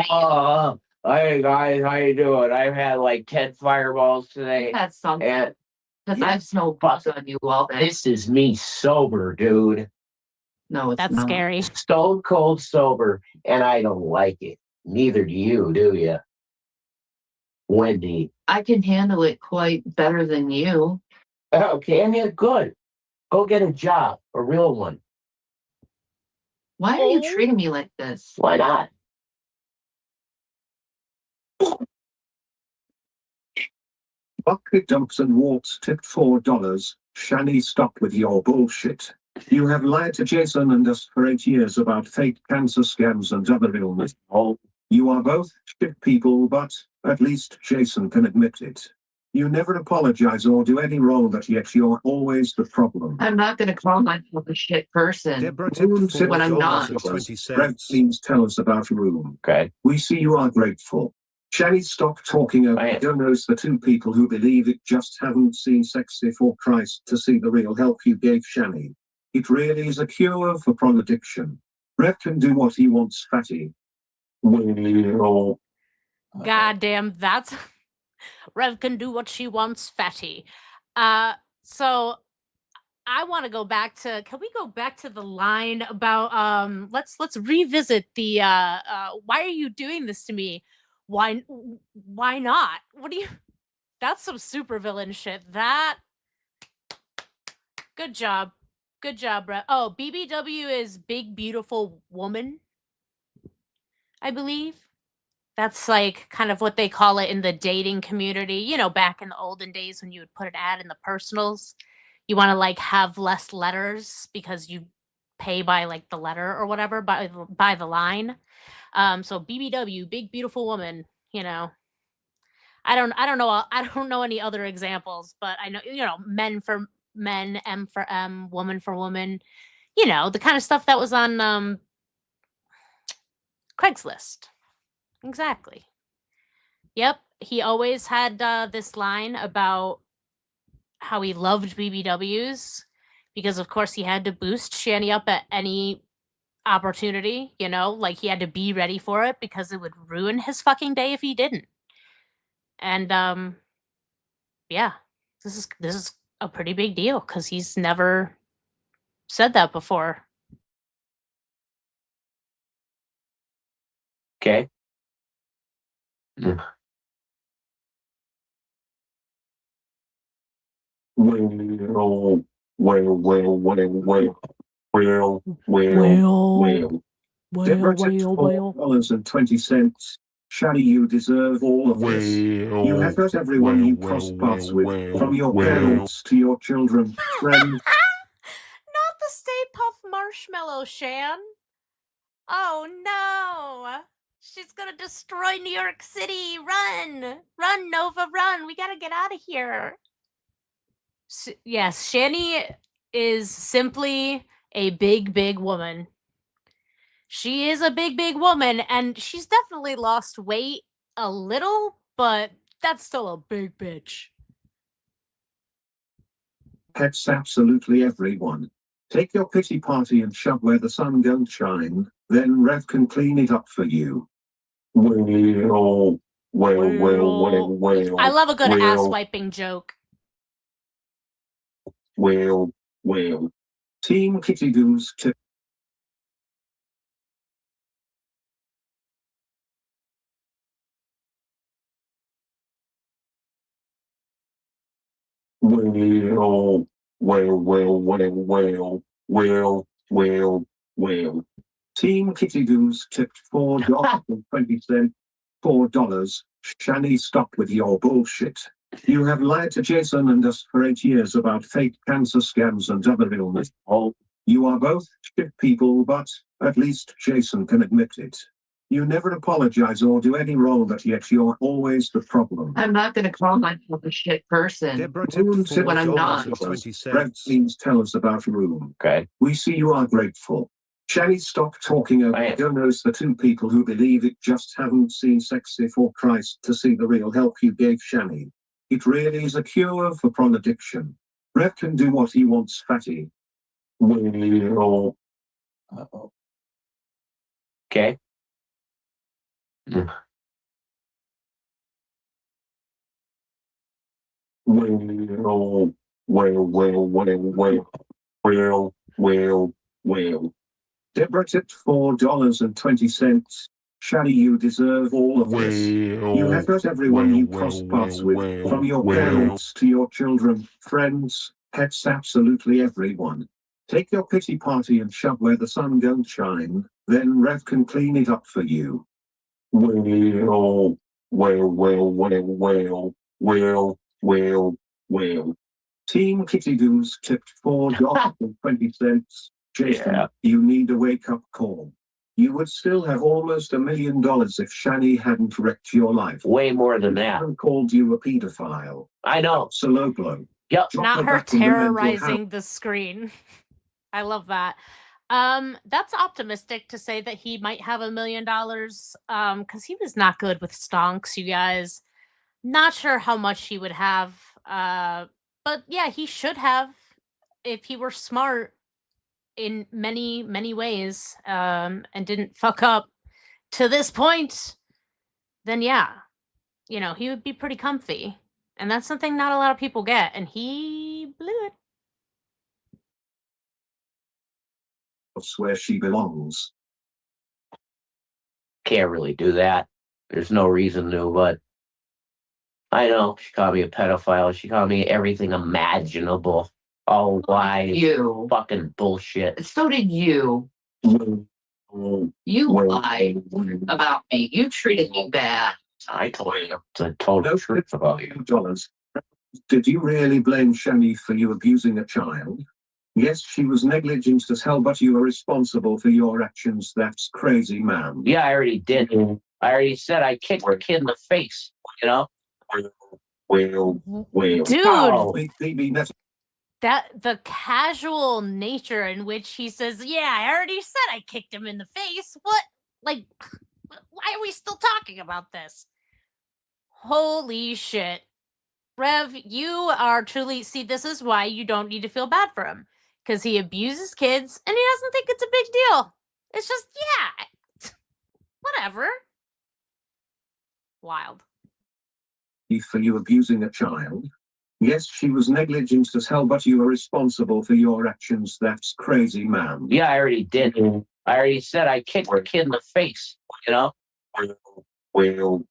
Hey guys, how you doing? I've had like 10 fireballs today. That's something. And Because I've snowed bugs on you all day. this is me sober, dude. No, it's That's not. scary. Stone cold sober, and I don't like it. Neither do you, do you? Wendy. I can handle it quite better than you. Okay, I mean, good. Go get a job, a real one. Why are you treating me like this? Why not? Bucket dumps and warts tipped $4. Shani, stop with your bullshit. You have lied to Jason and us for 8 years about fake cancer scams and other illness. Oh, You are both shit people, but at least Jason can admit it. You never apologize or do any wrong, but yet you're always the problem. I'm not going to call myself a shit person. Room when I'm not. Red scenes tell us about room. okay. We see you are grateful. Shani, stop talking over I am. knows the two people who believe it just haven't seen Sexy for Christ to see the real help you gave Shani. It really is a cure for porn addiction. Red can do what he wants, fatty. God damn, that's Rev can do what she wants, fatty. So I want to go back to, can we go back to the line about let's revisit the why are you doing this to me? Why not? What do you That's some supervillain shit. That Good job. Good job, Rev. Oh, BBW is big beautiful woman, I believe. That's like kind of what they call it in the dating community. You know, back in the olden days when you would put an ad in the personals, you want to like have less letters because you pay by like the letter or whatever, by the line. So BBW, big beautiful woman, you know. I don't know any other examples, but I know, men for men, M for M, woman for woman. The kind of stuff that was on Craigslist. Exactly. Yep, he always had this line about how he loved BBWs because, of course, he had to boost Shanny up at any opportunity. Like he had to be ready for it because it would ruin his fucking day if he didn't. And yeah, this is a pretty big deal because he's never said that before. Okay. Deborah tipped $4.20. Shani, you deserve all of this. You have hurt everyone you crossed paths with, from your parents to your children, friends. Not the Stay Puft Marshmallow, Shan. Oh no! She's gonna destroy New York City! Run! Run, Nova, run! We gotta get out of here! Yes, Shanny is simply a big, big woman. She is a big, big woman, and she's definitely lost weight a little, but that's still a big bitch. Pets absolutely everyone. Take your pity party and shove where the sun don't shine, then Rev can clean it up for you. I love a good ass wiping joke. Team Kitty Goose tip. Team Kitty Goose tipped $4.20. $4. Shani, stop with your bullshit. You have lied to Jason and us for 8 years about fake cancer scams and other illness. You are both shit people, but at least Jason can admit it. You never apologize or do any wrong, but yet you're always the problem. I'm not going to call myself a shit person when I'm not. Red, please tell us about Room. Okay. We see you are grateful. Shani, stop talking over donors. The two people who believe it just haven't seen Sexy for Christ to see the real help you gave Shani. It really is a cure for porn addiction. Rev can do what he wants, fatty. Okay. Deborah tipped $4.20. Shani, you deserve all of this. You have hurt everyone you crossed paths with, from your parents to your children, friends, pets, absolutely everyone. Take your pity party and shove where the sun don't shine, then Rev can clean it up for you. Team Kitty Goose tipped $4.20. Jason, you need a wake-up call. You would still have almost $1 million if Shani hadn't wrecked your life. Way more than that. And called you a pedophile. I know. So low blow. Yep. Not her terrorizing the screen. I love that. That's optimistic to say that he might have $1 million. Because he was not good with stonks, you guys. Not sure how much he would have. But yeah, he should have if he were smart in many, many ways, and didn't fuck up to this point, then yeah, he would be pretty comfy. And that's something not a lot of people get, and he blew it. That's where she belongs. Can't really do that. There's no reason to, but I know she called me a pedophile. She called me everything imaginable. All lies. You. Fucking bullshit. So did you. You lied about me. You treated me bad. I told you the total truth about you. $2. Did you really blame Shani for you abusing a child? Yes, she was negligent as hell, but you are responsible for your actions. That's crazy, man. Yeah, I already did. I already said I kicked the kid in the face, Dude, Wow. that the casual nature in which he says, "Yeah, I already said I kicked him in the face." What? Like, why are we still talking about this? Holy shit. Rev, you are truly, see, this is why you don't need to feel bad for him. Because he abuses kids and he doesn't think it's a big deal. It's just, yeah, whatever. Wild. For you abusing a child? Yes, she was negligent as hell, but you are responsible for your actions. That's crazy, man. Yeah, I already did. I already said I kicked the kid in the face, you know? Wow.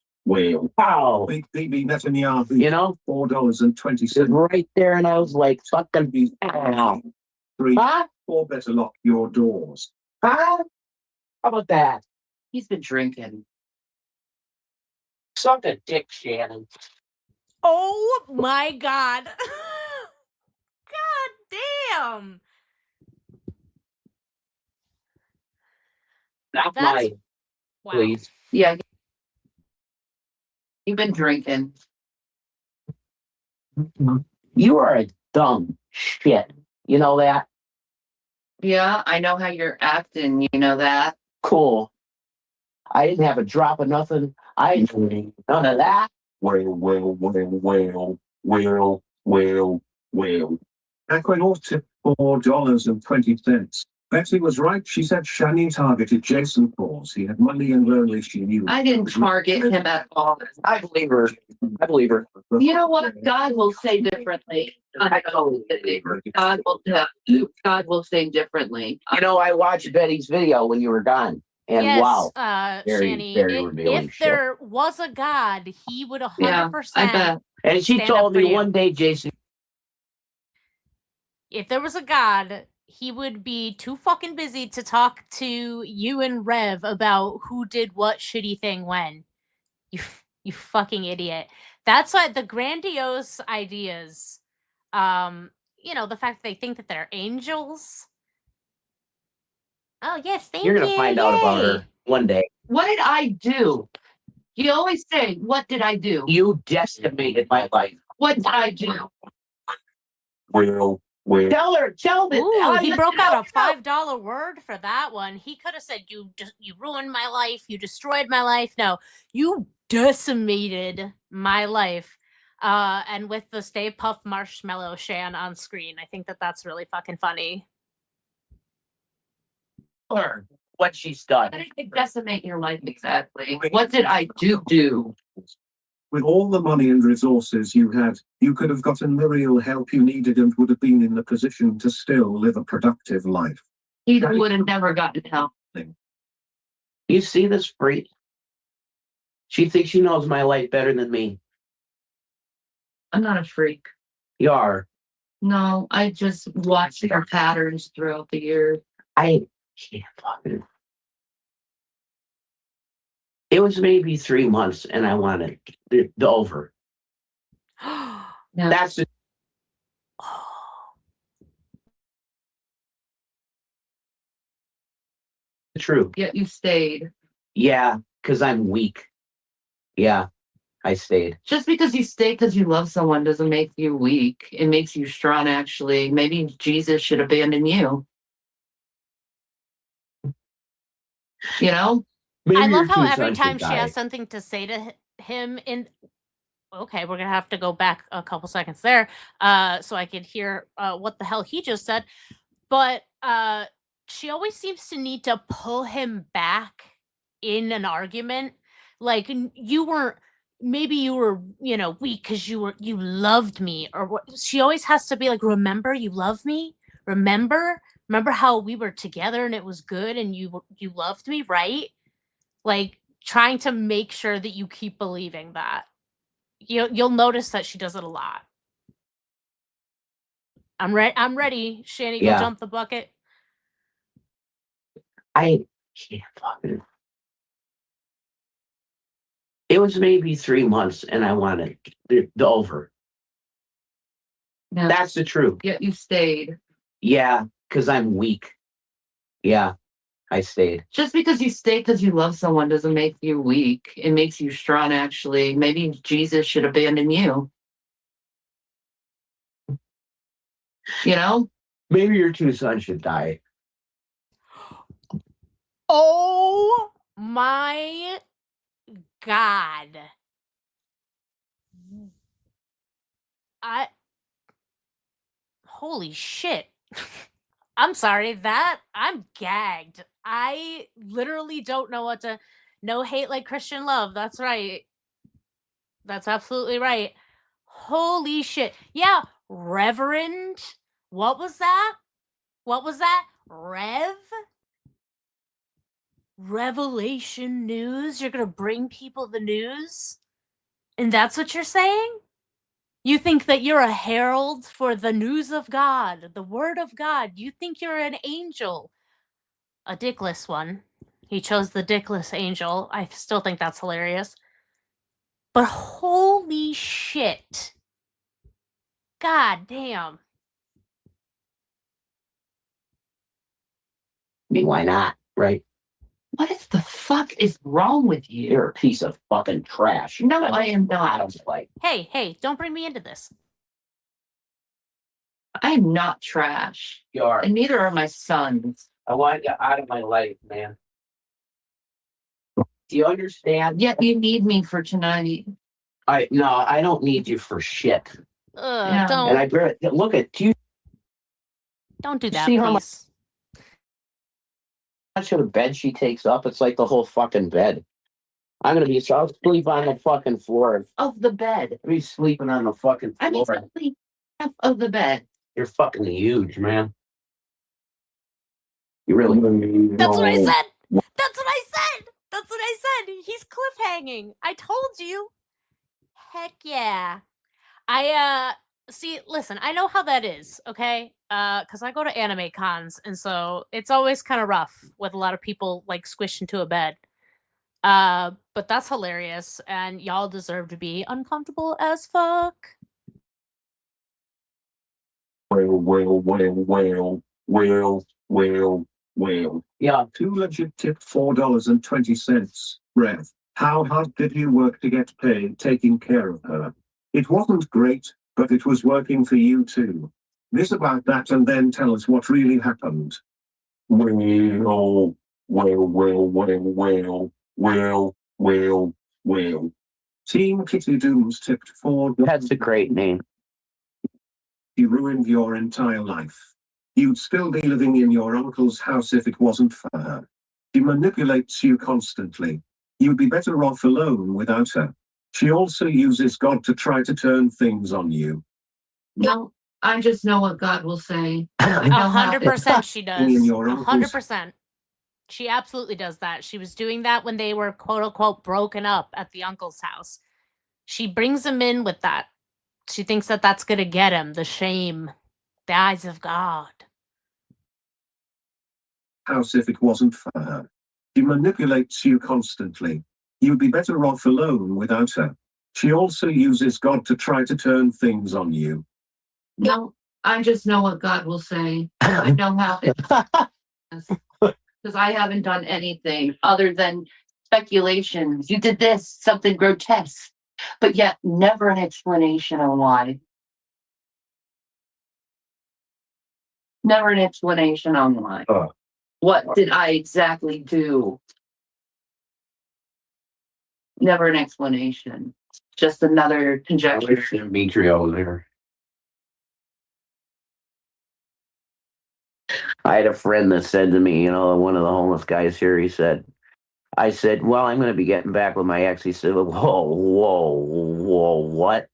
Big BB Netanyahu. You know? $4.20. Right there, and I was like, fucking, ow. 3. Huh? 4. Better lock your doors. Huh? How about that? He's been drinking. Suck a dick, Shannon. Oh my God. God damn. Not That's mine, wow. please. Yeah. You've been drinking. You are a dumb shit. You know that? Yeah, I know how you're acting. You know that. Cool. I didn't have a drop of nothing. I didn't none of that. Aquanor tip $4.20. Betty was right. She said Shani targeted Jason cause he had money and only she knew. I didn't target him at all. I believe her. I believe her. You know what? God will say differently. God will say differently. You know, I watched Betty's video when you were gone. And yes, wow. Shanny, very revealing if there was a God, he would 100%. Yeah, I bet. And she stand told up for me you. one day, Jason. If there was a God, he would be too fucking busy to talk to you and Rev about who did what shitty thing when. You fucking idiot. That's why the grandiose ideas, you know, the fact that they think that they're angels. Oh yes, thank you. You're gonna find out about her one day. What did I do? You always say, "What did I do?" You decimated my life. What did I do? Tell her, tell me. Ooh, he broke out a $5 word for that one. He could have said, you ruined my life. You destroyed my life. No, you decimated my life. And with the Stay Puff Marshmallow Shan on screen, I think that that's really fucking funny. Her what she's done. How did it decimate your life exactly? What did I do? With all the money and resources you had, you could have gotten the real help you needed and would have been in the position to still live a productive life. He would have never gotten help. You see this freak? She thinks she knows my life better than me. I'm not a freak. You are. No, I just watched her patterns throughout the years. I can't fucking. It was maybe 3 months, and I wanted the over. No. That's the truth. Yet you stayed. Yeah, because I'm weak. Yeah, I stayed. Just because you stay because you love someone doesn't make you weak. It makes you strong, actually. Maybe Jesus should abandon you. You know? Maybe I love your how two every sons time should she die. has something to say to him in. Okay, we're gonna have to go back a couple seconds there, so I could hear what the hell he just said. But she always seems to need to pull him back in an argument. Like you were, maybe you were, you know, weak because you loved me, or what? She always has to be like, remember, you love me. Remember how we were together and it was good, and you loved me, right? Like trying to make sure that you keep believing that. You'll notice that she does it a lot. I'm ready. Shani, go jump the bucket. I can't fucking. It was maybe 3 months, and I wanted the over. No. That's the truth. Yet you stayed. Yeah, because I'm weak. Yeah, I stayed. Just because you stay because you love someone doesn't make you weak. It makes you strong, actually. Maybe Jesus should abandon you. You know? Maybe your two sons should die. Oh my God. Holy shit. I'm sorry, I'm gagged. I literally don't know what to. No hate like Christian love. That's right. That's absolutely right. Holy shit. Yeah, Reverend. What was that? What was that? Revelation news? You're gonna bring people the news? And that's what you're saying? You think that you're a herald for the news of God, the word of God. You think you're an angel. A dickless one. He chose the dickless angel. I still think that's hilarious. But holy shit. God damn. I mean, why not? Right? What the fuck is wrong with you? You're a piece of fucking trash. No, I am not. Like, Hey, don't bring me into this. I am not trash. you are. And neither are my sons. I want you out of my life, man. Do you understand? Yet you need me for tonight. No, I don't need you for shit. Yeah. Don't And I look at you. don't do that, See how please. much of the bed she takes up? It's like the whole fucking bed. I'll sleep on the fucking floor. Of the bed. I'll be sleeping on the fucking I mean, floor. it's only half of the bed. You're fucking huge, man. You really. That's what I said. That's what I said. That's what I said. He's cliffhanging. I told you. Heck yeah. See, listen, I know how that is, okay? Cuz I go to anime cons and so it's always kind of rough with a lot of people like squished into a bed. But that's hilarious and y'all deserve to be uncomfortable as fuck. Well. Yeah. Two legit tip $4.20. Rev, how hard did you work to get paid taking care of her? It wasn't great, but it was working for you too. This about that and then tell us what really happened. Well. Team Kitty Dooms tipped $4. That's a great name. You ruined your entire life. You'd still be living in your uncle's house if it wasn't for her. She manipulates you constantly. You'd be better off alone without her. She also uses God to try to turn things on you. No, I just know what God will say. I know how- 100% she does. In your uncle's- 100%. She absolutely does that. She was doing that when they were quote unquote broken up at the uncle's house. She brings him in with that. She thinks that that's going to get him the shame, the eyes of God. House if it wasn't for her. She manipulates you constantly. You'd be better off alone without her. She also uses God to try to turn things on you. No, I just know what God will say. I know how it because I haven't done anything other than speculations. You did this, something grotesque, but yet never an explanation on why. Never an explanation on why. What did I exactly do? Never an explanation. Just another conjecture. Demetrio there. I had a friend that said to me, one of the homeless guys here, I said, well, I'm going to be getting back with my ex. He said, whoa, what?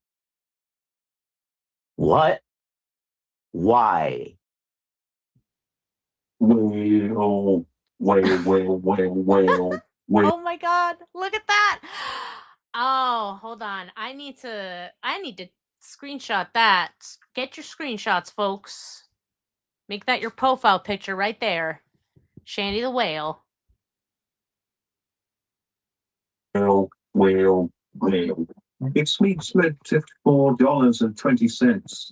What? Why? Well. Oh my god, look at that. Oh, hold on. I need to screenshot that. Get your screenshots, folks. Make that your profile picture right there. Shanny the whale. Well. It's me, Smith tipped $4.20.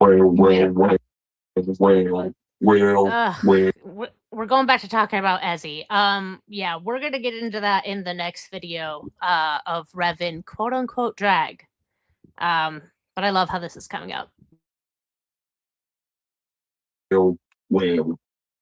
We're going back to talking about Ezie. Yeah, we're gonna get into that in the next video of Revan quote unquote drag. But I love how this is coming up.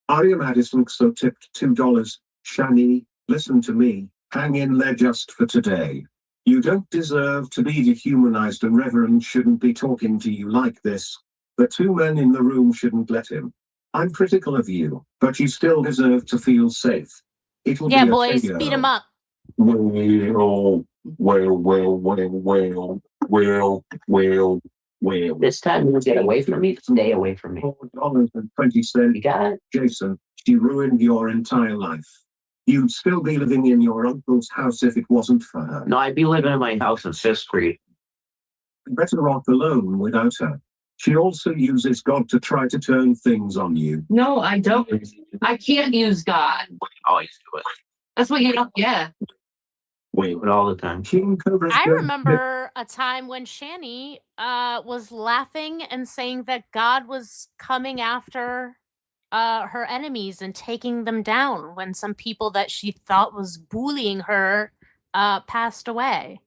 Aria Madison so tipped $2. Shani, listen to me, hang in there just for today. You don't deserve to be dehumanized, and Reverend shouldn't be talking to you like this. The two men in the room shouldn't let him. I'm critical of you, but you still deserve to feel safe. It'll Yeah, be boys, a beat him up. This time you get away from me, stay away from me. $4.20. You got it? Jason, she ruined your entire life. You'd still be living in your uncle's house if it wasn't for her. No, I'd be living in my house in 5th Street. Better off alone without her. She also uses God to try to turn things on you. No, I don't. I can't use God. Always do it. That's what you don't get. Do it all the time. King Cobra's I good. remember a time when Shanny was laughing and saying that God was coming after her enemies and taking them down when some people that she thought was bullying her passed away.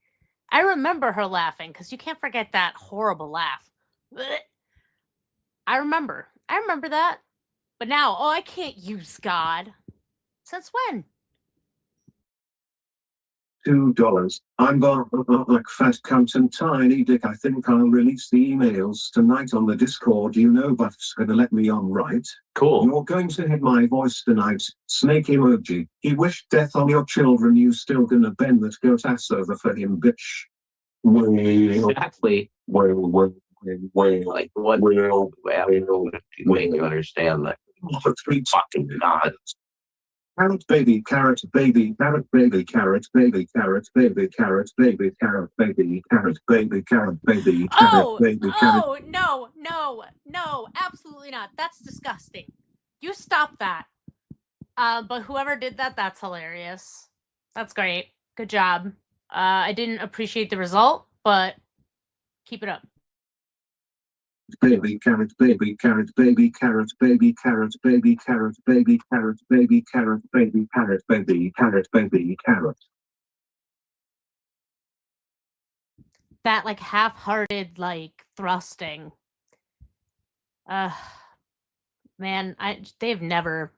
I remember her laughing because you can't forget that horrible laugh. Blech. I remember that. But now, oh, I can't use God. Since when? $2. I'm gonna like fat cunt and tiny dick. I think I'll release the emails tonight on the Discord. You know, Buff's gonna let me on, right? Cool. You're going to hear my voice tonight. Snake emoji. He wished death on your children. You still gonna bend that goat ass over for him, bitch? Exactly. Like what? Well, make you understand that. Three Fucking God. Carrot baby, carrot baby, carrot baby, carrot baby, carrot baby, carrot baby, carrot baby, carrot baby, carrot baby, carrot baby, carrot. Oh, no, absolutely not. That's disgusting. You stop that. But whoever did that, that's hilarious. That's great. Good job. I didn't appreciate the result, but keep it up. Baby carrot baby carrot baby carrot baby carrot baby carrot baby carrot baby carrot baby carrot baby carrot baby carrot. That like half-hearted like thrusting. Man, they've never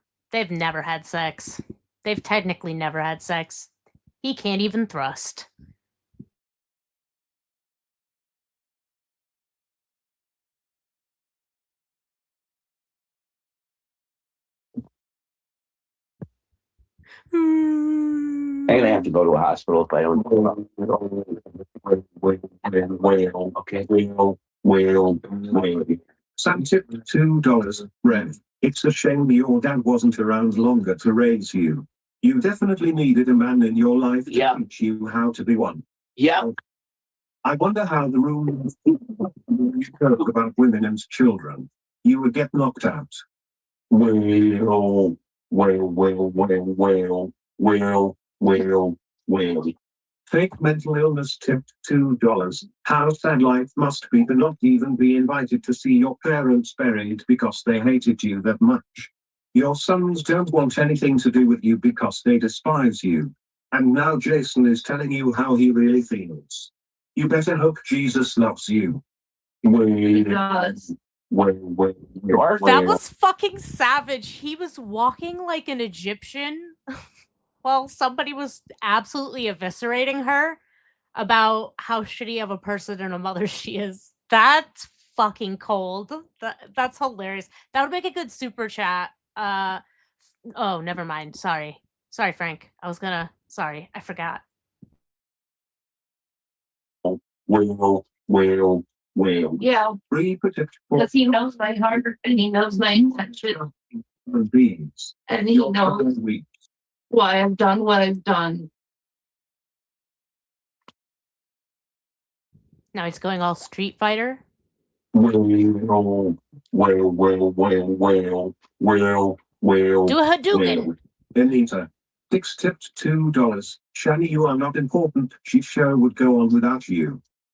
had sex. They've technically never had sex. He can't even thrust. I'm gonna have to go to a hospital if I don't. Okay. Sam tipped $2. Rev. It's a shame your dad wasn't around longer to raise you. You definitely needed a man in your life to teach you how to be one. Yeah. I wonder how the room spoke about women and children. You would get knocked out. Well. Fake mental illness tipped $2. How sad life must be to not even be invited to see your parents buried because they hated you that much. Your sons don't want anything to do with you because they despise you. And now Jason is telling you how he really feels. You better hope Jesus loves you. He does. That was fucking savage. He was walking like an Egyptian while somebody was absolutely eviscerating her about how shitty of a person and a mother she is. That's fucking cold. That's hilarious. That would make a good super chat. Oh, never mind. Sorry, Frank. Sorry, I forgot. Yeah, because he knows my heart and he knows my intention. And he knows why I've done what I've done. Now he's going all Street Fighter. Do a Hadouken. Anita. Dix tipped $2. Shani, you are not important. She sure would go on without you.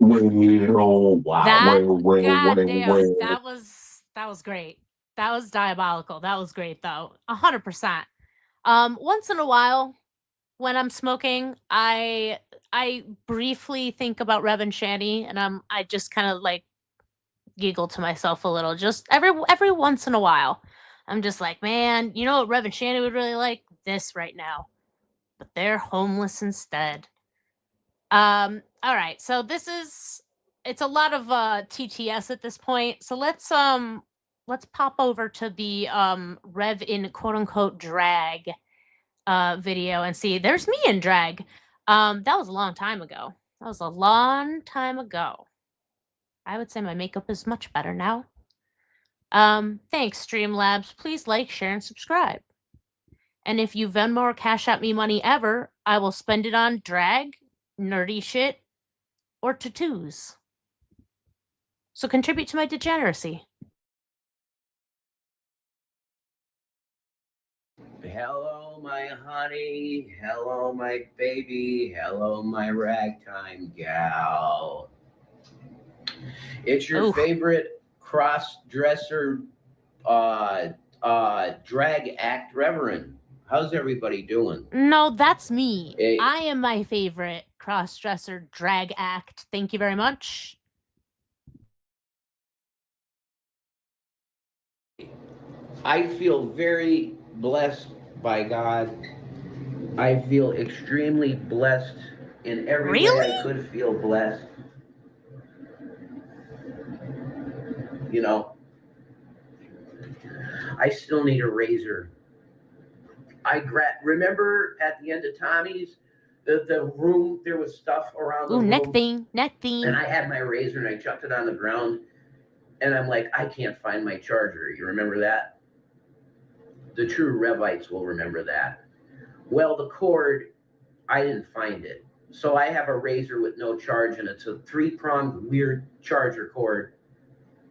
Goddamn, that was great. That was diabolical. That was great though. 100%. Once in a while, when I'm smoking, I briefly think about Rev and Shanny, and I just kind of like giggle to myself a little. Just every once in a while, I'm just like, man, you know what Rev and Shanny would really like? This right now, but they're homeless instead. All right, so it's a lot of TTS at this point. So let's pop over to the Rev in quote unquote drag video and see. There's me in drag. That was a long time ago. That was a long time ago. I would say my makeup is much better now. Thanks, Streamlabs. Please like, share, and subscribe. And if you Venmo or Cash App me money ever, I will spend it on drag, nerdy shit, or tattoos. So contribute to my degeneracy. Hello, my honey. Hello, my baby. Hello, my ragtime gal. It's your Ooh. favorite cross-dresser drag act reverend. How's everybody doing? No, that's me. Hey. I am my favorite cross-dresser drag act. Thank you very much. I feel very blessed by God. I feel extremely blessed in every way I could feel blessed. You know, I still need a razor. Remember at the end of Tommy's, the room, there was stuff around the room. Neck thing. And I had my razor and I chucked it on the ground. And I'm like, I can't find my charger. You remember that? The true Revites will remember that. Well, the cord, I didn't find it. So I have a razor with no charge, and it's a 3-pronged weird charger cord.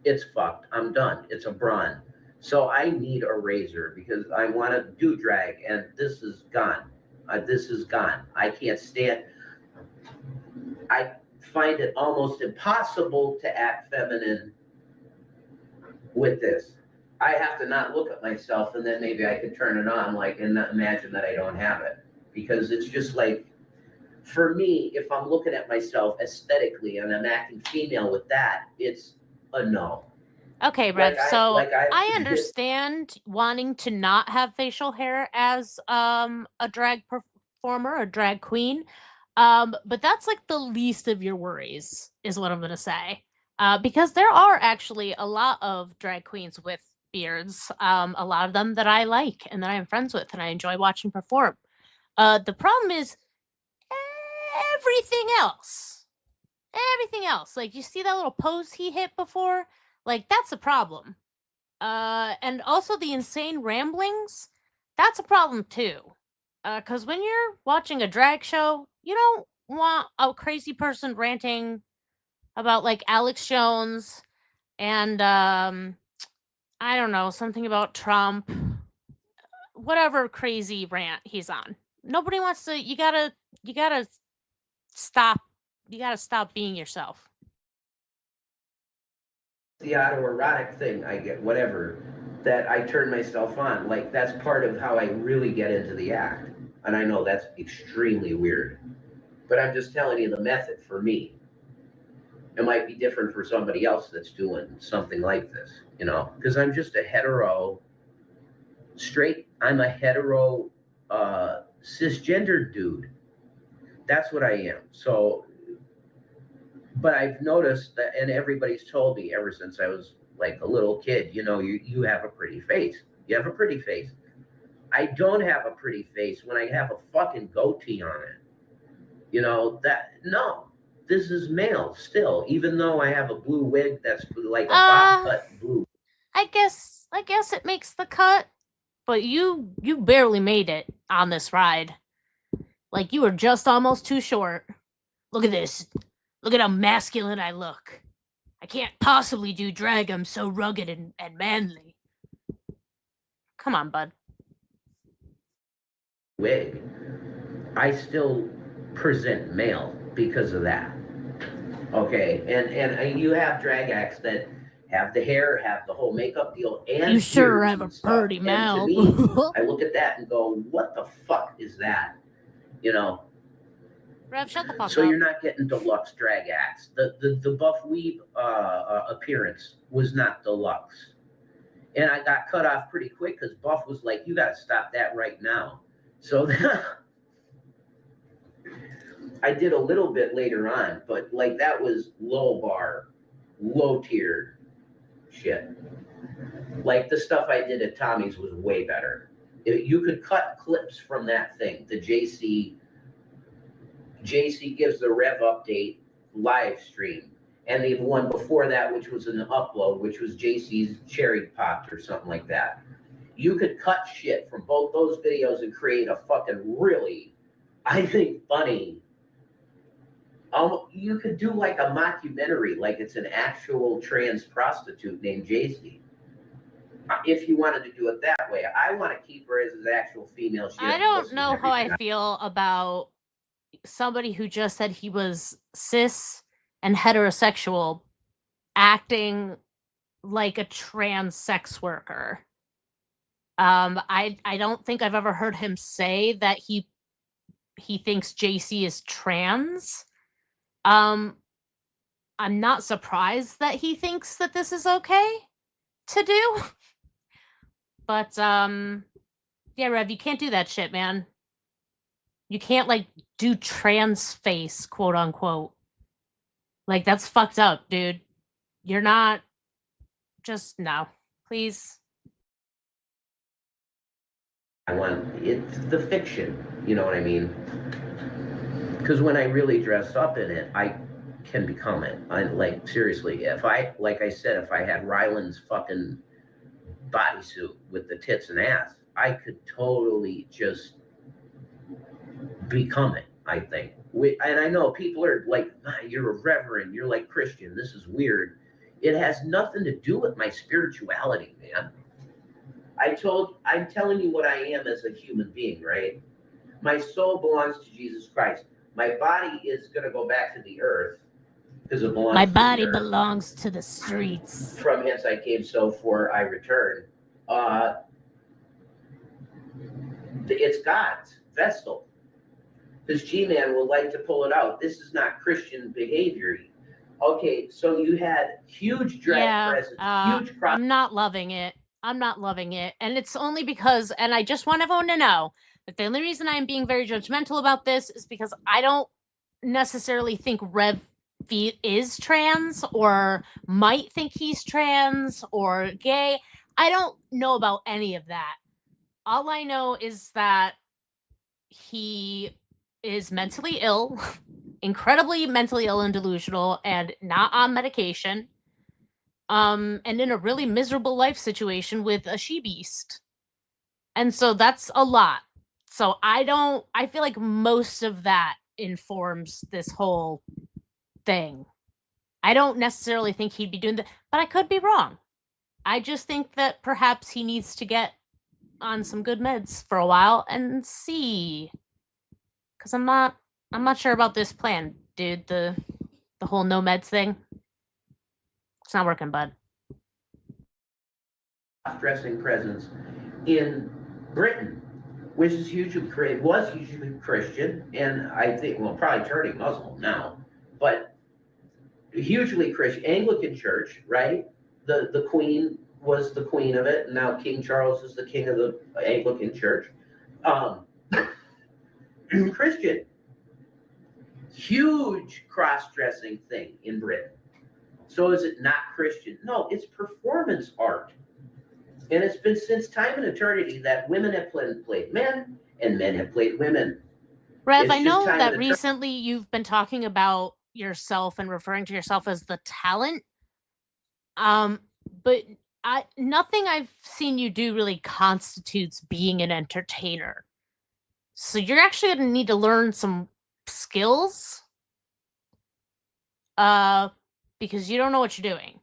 It's fucked. I'm done. It's a Braun. So I need a razor because I want to do drag, and this is gone. This is gone. I can't stand. I find it almost impossible to act feminine with this. I have to not look at myself, and then maybe I could turn it on, like, and not imagine that I don't have it. Because it's just like, for me, if I'm looking at myself aesthetically and I'm acting female with that, it's a no. Okay, Rev. So I understand wanting to not have facial hair as a drag performer, a drag queen. But that's like the least of your worries, is what I'm gonna say. Because there are actually a lot of drag queens with beards, a lot of them that I like and that I'm friends with and I enjoy watching perform. The problem is everything else. Everything else. Like, you see that little pose he hit before? Like, that's a problem. And also the insane ramblings, that's a problem too. Because when you're watching a drag show, you don't want a crazy person ranting about, like, Alex Jones and, I don't know, something about Trump, whatever crazy rant he's on. Nobody wants to, you gotta stop being yourself. The autoerotic thing I get, whatever, that I turn myself on, like, that's part of how I really get into the act. And I know that's extremely weird, but I'm just telling you the method for me. It might be different for somebody else that's doing something like this, you know, because I'm just a hetero, I'm a hetero, cisgender dude. That's what I am. So, but I've noticed that, and everybody's told me ever since I was like a little kid, you know, you have a pretty face. You have a pretty face. I don't have a pretty face when I have a fucking goatee on it. You know, no, this is male still, even though I have a blue wig that's like a bob cut blue. I guess it makes the cut, but you barely made it on this ride. Like, you were just almost too short. Look at this. Look at how masculine I look. I can't possibly do drag. I'm so rugged and manly. Come on, bud. Wig. I still present male because of that. Okay, and you have drag acts that have the hair, have the whole makeup deal, and You sure ears have a and stuff. pretty And mouth. to me, I look at that and go, "What the fuck is that?" You know. Rev, shut the fuck So up. you're not getting deluxe drag acts. The Buff Weeb appearance was not deluxe, and I got cut off pretty quick because Buff was like, "You got to stop that right now." So I did a little bit later on, but like that was low bar, low tier shit. Like the stuff I did at Tommy's was way better. You could cut clips from that thing. The JC gives the Rev update live stream, and the one before that, which was an upload, which was JC's Cherry Popped or something like that. You could cut shit from both those videos and create a fucking really, I think, funny. You could do like a mockumentary, like it's an actual trans prostitute named JC. If you wanted to do it that way, I want to keep her as an actual female. I don't know how I feel about somebody who just said he was cis and heterosexual acting like a trans sex worker. I don't think I've ever heard him say that he thinks JC is trans. I'm not surprised that he thinks that this is okay to do. But yeah, Rev, you can't do that shit, man. You can't like do trans face, quote unquote. Like that's fucked up, dude. You're not just no. Please. It's the fiction, you know what I mean? Because when I really dress up in it, I can become it. I like seriously, if I like I said, if I had Ryland's fucking bodysuit with the tits and ass, I could totally just become it, I think. And I know people are like, you're a reverend, you're like Christian, this is weird. It has nothing to do with my spirituality, man. I'm telling you what I am as a human being, right? My soul belongs to Jesus Christ. My body is going to go back to the earth because it belongs My to body the earth. belongs to the streets. From hence I came, so for I return. It's God's vessel. Because G-Man will like to pull it out. This is not Christian behavior. Okay, so you had huge drag presence, huge crowd. I'm not loving it. I'm not loving it. And it's only because, and I just want everyone to know that the only reason I'm being very judgmental about this is because I don't necessarily think Rev is trans or might think he's trans or gay. I don't know about any of that. All I know is that he is mentally ill, incredibly mentally ill and delusional, and not on medication. And in a really miserable life situation with a she-beast. And so that's a lot. So I feel like most of that informs this whole thing. I don't necessarily think he'd be doing that, but I could be wrong. I just think that perhaps he needs to get on some good meds for a while and see. Cause I'm not sure about this plan, dude. The whole no meds thing. It's not working, bud. Dressing presence in Britain, which is was hugely Christian, and I think, well, probably turning Muslim now, but hugely Christian. Anglican Church, right? The Queen was the queen of it, and now King Charles is the king of the Anglican Church. Christian. Huge cross-dressing thing in Britain. So is it not Christian? No, it's performance art. And it's been since time and eternity that women have played men and men have played women. Rev, I know that recently you've been talking about yourself and referring to yourself as the talent. But nothing I've seen you do really constitutes being an entertainer. So you're actually going to need to learn some skills. Because you don't know what you're doing.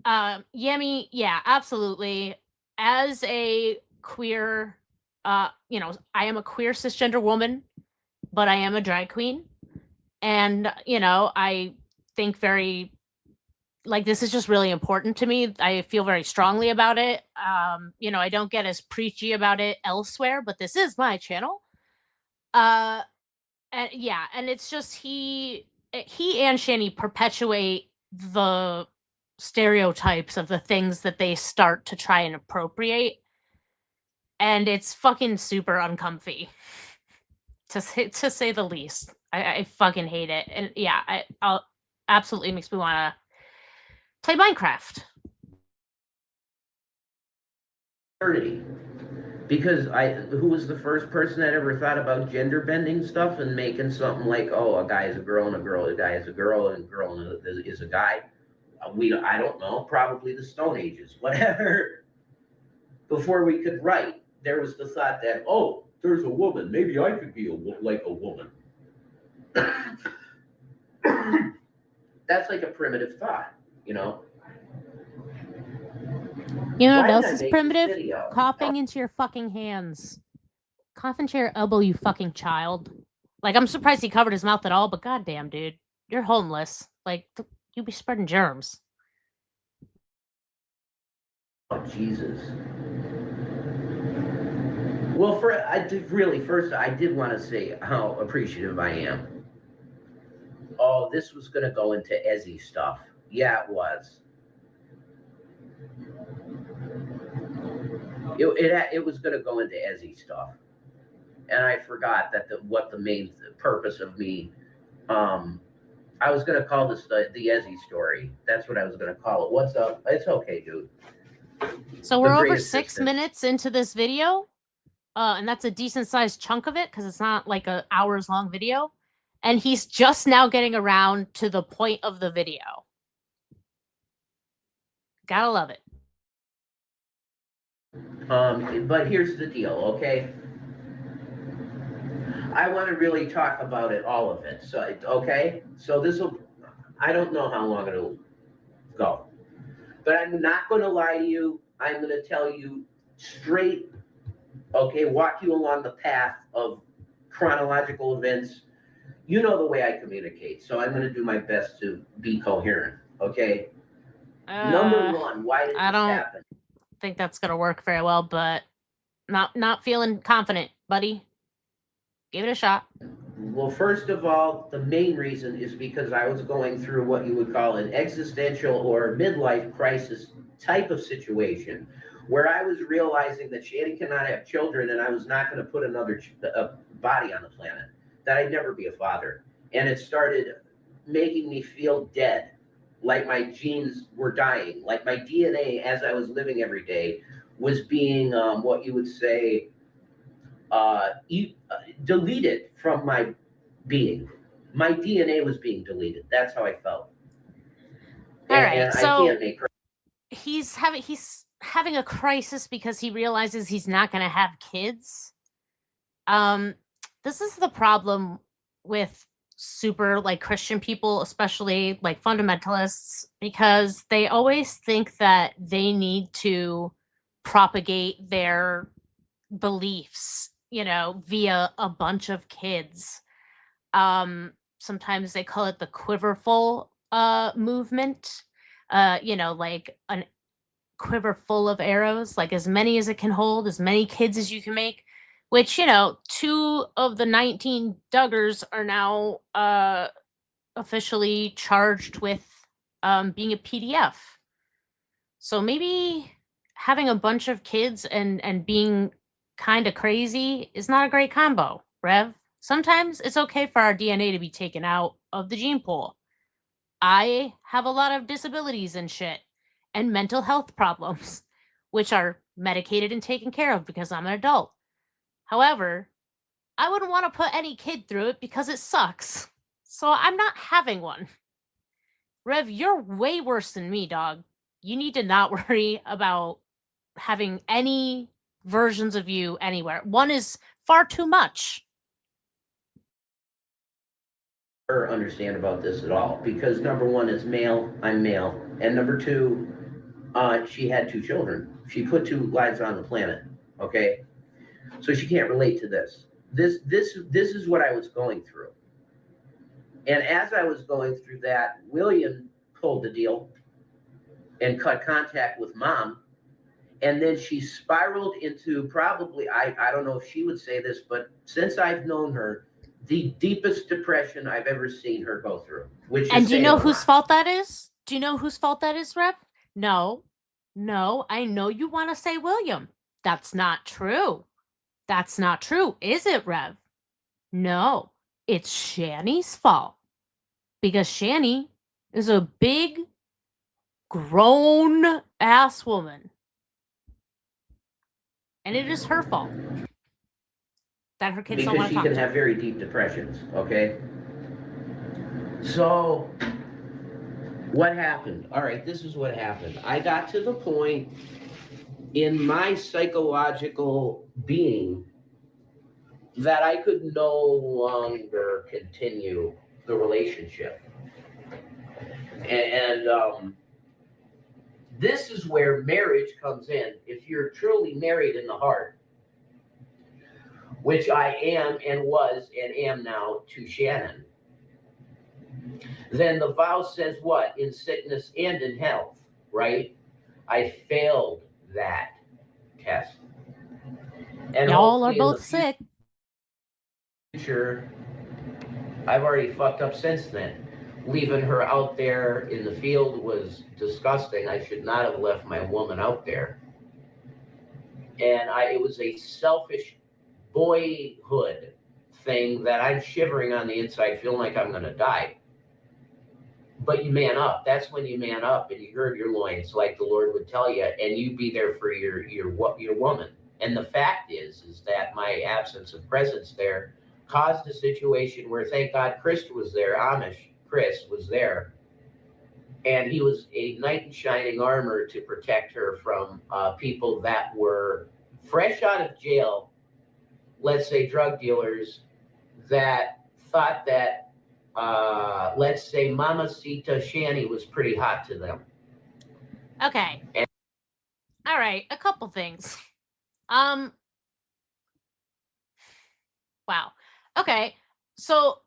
Yemi, yeah, absolutely. As a queer, I am a queer cisgender woman, but I am a drag queen. And, I think very, like, this is just really important to me. I feel very strongly about it. You know, I don't get as preachy about it elsewhere, but this is my channel. And yeah, and it's just he and Shani perpetuate the stereotypes of the things that they start to try and appropriate, and it's fucking super uncomfy, to say the least. I fucking hate it, and yeah, I'll absolutely makes me want to play Minecraft. Because who was the first person that ever thought about gender bending stuff and making something like, oh, a guy is a girl and a guy is a girl and a girl is a guy? I don't know, probably the Stone Ages, whatever. Before we could write, there was the thought that, oh, there's a woman, maybe I could be like a woman. That's like a primitive thought, you know? You know what Why else did I is make this primitive? video? Coughing into your fucking hands. Cough into your elbow, you fucking child. Like, I'm surprised he covered his mouth at all, but goddamn, dude. You're homeless. Like, you be spreading germs. Oh, Jesus. Well, I did want to say how appreciative I am. Oh, this was going to go into Ezie stuff. Yeah, it was. It was going to go into Ezie stuff, and I forgot that what the main purpose of me. I was going to call this the Ezie story. That's what I was going to call it. What's up? It's okay, dude. So we're over 6 minutes into this video, and that's a decent sized chunk of it because it's not like an hours long video, and he's just now getting around to the point of the video. Gotta love it. But here's the deal, okay? I want to really talk about it, all of it. So, okay? So I don't know how long it'll go. But I'm not going to lie to you. I'm going to tell you straight, okay, walk you along the path of chronological events. You know the way I communicate, so I'm going to do my best to be coherent, okay? Number one, why did this happen? I think that's gonna work very well, but not feeling confident, buddy. Give it a shot. Well, first of all, the main reason is because I was going through what you would call an existential or midlife crisis type of situation, where I was realizing that Shanny cannot have children, and I was not going to put another body on the planet, that I'd never be a father. And it started making me feel dead. Like my genes were dying, like my DNA as I was living every day was being what you would say deleted from my being. My DNA was being deleted. That's how I felt. All right, so he's having a crisis because he realizes he's not going to have kids. This is the problem with super like Christian people, especially like fundamentalists, because they always think that they need to propagate their beliefs, you know, via a bunch of kids. Sometimes they call it the quiverful movement, you know, like an quiver full of arrows, like as many as it can hold, as many kids as you can make. Which, you know, 2 of the 19 Duggars are now officially charged with being a PDF. So maybe having a bunch of kids and being kind of crazy is not a great combo, Rev. Sometimes it's okay for our DNA to be taken out of the gene pool. I have a lot of disabilities and shit, and mental health problems, which are medicated and taken care of because I'm an adult. However, I wouldn't want to put any kid through it because it sucks. So I'm not having one. Rev, you're way worse than me, dog. You need to not worry about having any versions of you anywhere. One is far too much. Or understand about this at all, because number one is male, I'm male, and number two, she had 2 children. She put 2 lives on the planet, okay? So she can't relate to this. This is what I was going through. And as I was going through that, William pulled the deal and cut contact with Mom. And then she spiraled into probably, I don't know if she would say this, but since I've known her, the deepest depression I've ever seen her go through. Which And is do you saying know a whose lot. fault that is? Do you know whose fault that is, Rev? No. I know you want to say William. That's not true. That's not true, is it, Rev? No, it's Shannys fault. Because Shanny is a big, grown ass woman. And it is her fault that her kids don't Because want she to talk can to have her. very deep depressions, okay? So, what happened? All right, this is what happened. I got to the point in my psychological being that I could no longer continue the relationship. And this is where marriage comes in. If you're truly married in the heart, which I am and was and am now to Shannon, then the vow says what? In sickness and in health, right? I failed that test. And Y'all are hopefully in the both sick. future, I've already fucked up since then. Leaving her out there in the field was disgusting. I should not have left my woman out there. And it was a selfish boyhood thing that I'm shivering on the inside, feeling like I'm going to die. But you man up. That's when you man up and you gird your loins, like the Lord would tell you, and you be there for your woman. And the fact is that my absence of presence there caused a situation where, thank God, Chris was there. Amish Chris was there, and he was a knight in shining armor to protect her from people that were fresh out of jail. Let's say drug dealers that thought that, let's say, Mamacita Shanny was pretty hot to them. Okay. All right, a couple things. Wow. Okay. So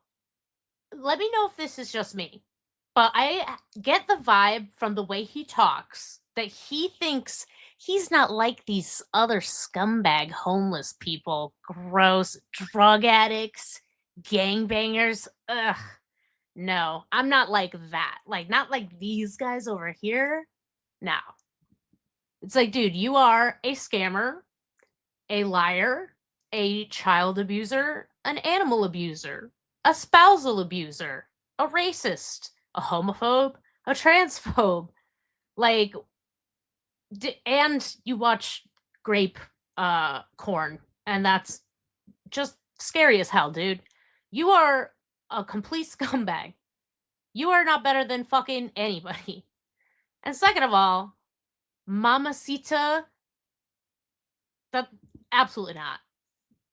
let me know if this is just me, but I get the vibe from the way he talks that he thinks he's not like these other scumbag homeless people, gross drug addicts, gangbangers. Ugh. No, I'm not like that. Like, not like these guys over here. No. It's like, dude, you are a scammer, a liar, a child abuser, an animal abuser, a spousal abuser, a racist, a homophobe, a transphobe. Like, and you watch grape corn, and that's just scary as hell, dude. You are a complete scumbag. You are not better than fucking anybody. And second of all, Mamacita, that absolutely not.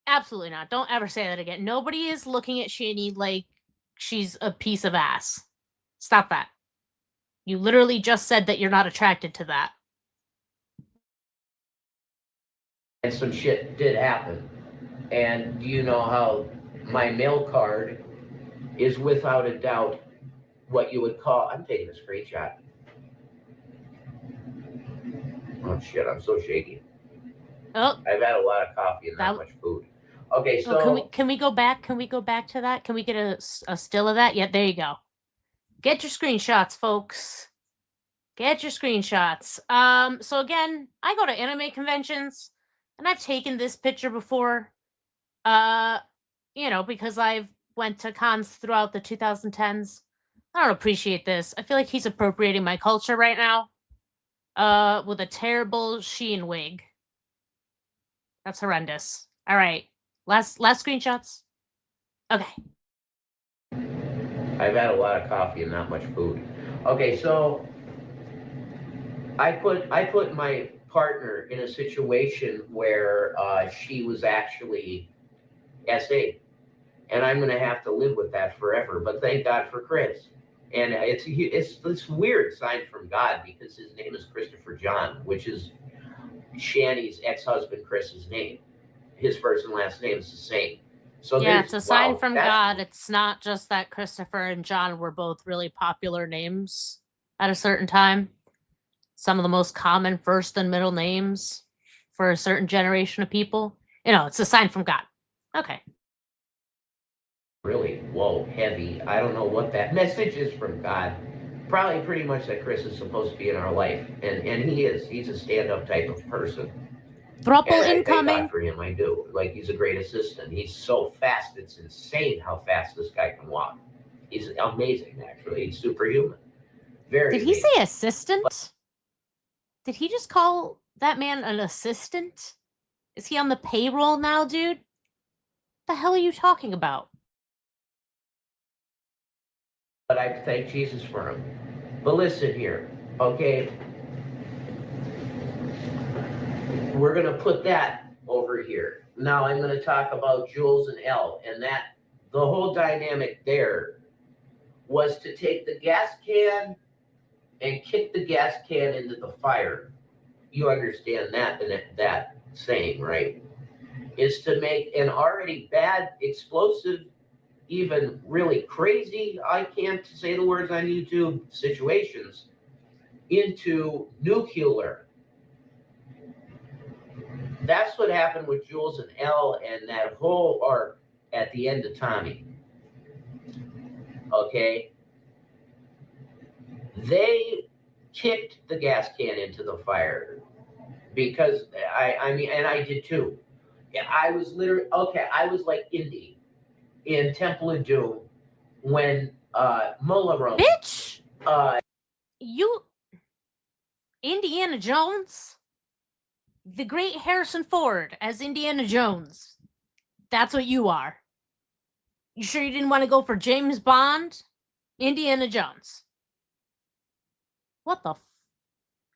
Absolutely not. Don't ever say that again. Nobody is looking at Shani like she's a piece of ass. Stop that. You literally just said that you're not attracted to that. And some shit did happen. And do you know how my mail card is without a doubt what you would call, I'm taking a screenshot. Oh shit, I'm so shaky. Oh, I've had a lot of coffee and not much food. Okay, so can we go back? Can we go back to that? Can we get a still of that? Yeah, there you go. Get your screenshots, folks. Get your screenshots. So again, I go to anime conventions, and I've taken this picture before. Because I've went to cons throughout the 2010s. I don't appreciate this. I feel like he's appropriating my culture right now. With a terrible Sheen wig. That's horrendous. All right. Last screenshots. Okay. I've had a lot of coffee and not much food. Okay, so I put my partner in a situation where she was actually SA, and I'm going to have to live with that forever. But thank God for Chris, and it's this weird sign from God because his name is Christopher John, which is Shanny's ex-husband Chris's name. His first and last name is the same. So Yeah, there's it's a sign wow, from that's- God. It's not just that Christopher and John were both really popular names at a certain time. Some of the most common first and middle names for a certain generation of people. You know, it's a sign from God. Okay. really, whoa, heavy. I don't know what that message is from God. Probably pretty much that Chris is supposed to be in our life. And he is. He's a stand-up type of person. Thruple And I thank incoming. God for him, I do. Like, he's a great assistant. He's so fast, it's insane how fast this guy can walk. He's amazing, actually. He's superhuman. Very Did he amazing. say assistant? Did he just call that man an assistant? Is he on the payroll now, dude? What the hell are you talking about? But I thank Jesus for him. But listen here, okay? We're going to put that over here. Now I'm going to talk about Jules and Elle, and that the whole dynamic there was to take the gas can and kick the gas can into the fire. You understand that saying, right? Is to make an already bad explosive, even really crazy, I can't say the words on YouTube, situations, into nuclear. That's what happened with Jules and Elle and that whole arc at the end of Tommy. Okay? They kicked the gas can into the fire because I mean, and I did too. I was literally, okay, I was like Indy in Temple of Doom when Mullah Rome. Bitch! You. Indiana Jones? The great Harrison Ford as Indiana Jones. That's what you are. You sure you didn't want to go for James Bond? Indiana Jones. What the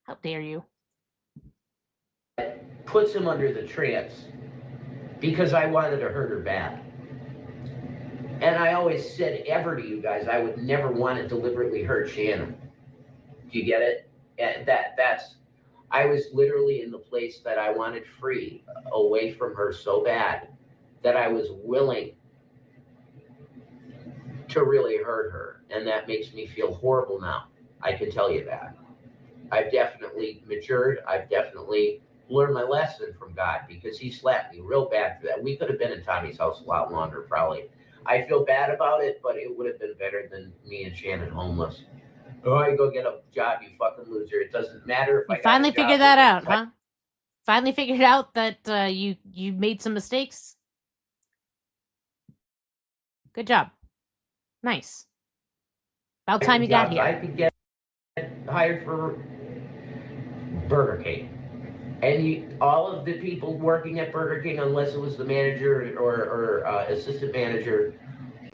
How dare you? Puts him under the trance because I wanted to hurt her bad. And I always said ever to you guys, I would never want to deliberately hurt Shannon. Do you get it? And that's, I was literally in the place that I wanted free, away from her so bad that I was willing to really hurt her. And that makes me feel horrible now. I can tell you that. I've definitely matured. I've definitely learned my lesson from God because he slapped me real bad for that. We could have been in Tommy's house a lot longer, probably. I feel bad about it, but it would have been better than me and Shannon homeless. Oh, I go get a job, you fucking loser. It doesn't matter if You I got finally a job figured that or out, not. huh? Finally figured out that you made some mistakes. Good job. Nice. About time you got Jobs. here. I could get hired for Burger King. And all of the people working at Burger King, unless it was the manager or assistant manager,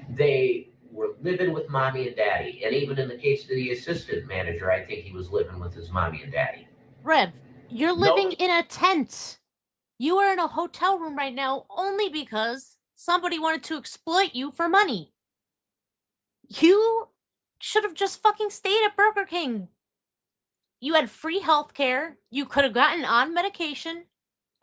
they were living with mommy and daddy. And even in the case of the assistant manager, I think he was living with his mommy and daddy. Rev, you're Nope. living in a tent. You are in a hotel room right now only because somebody wanted to exploit you for money. You should have just fucking stayed at Burger King. You had free health care. You could have gotten on medication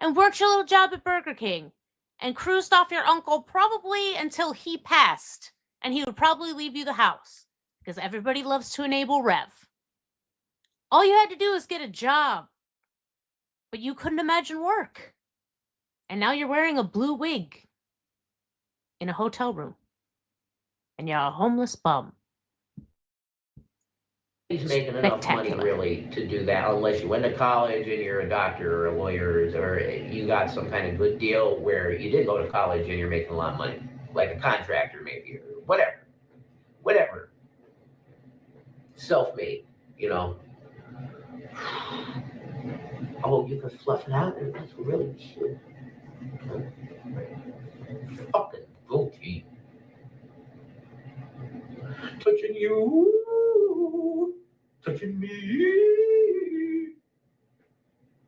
and worked your little job at Burger King and cruised off your uncle probably until he passed. And he would probably leave you the house because everybody loves to enable Rev. All you had to do was get a job, but you couldn't imagine work. And now you're wearing a blue wig in a hotel room. And you're a homeless bum. He's making enough money really to do that unless you went to college and you're a doctor or a lawyer or you got some kind of good deal where you didn't go to college and you're making a lot of money, like a contractor maybe or whatever. Self-made, you know. Oh, you could fluff it out. That's really cute. Fucking goatee. Touching you, touching me.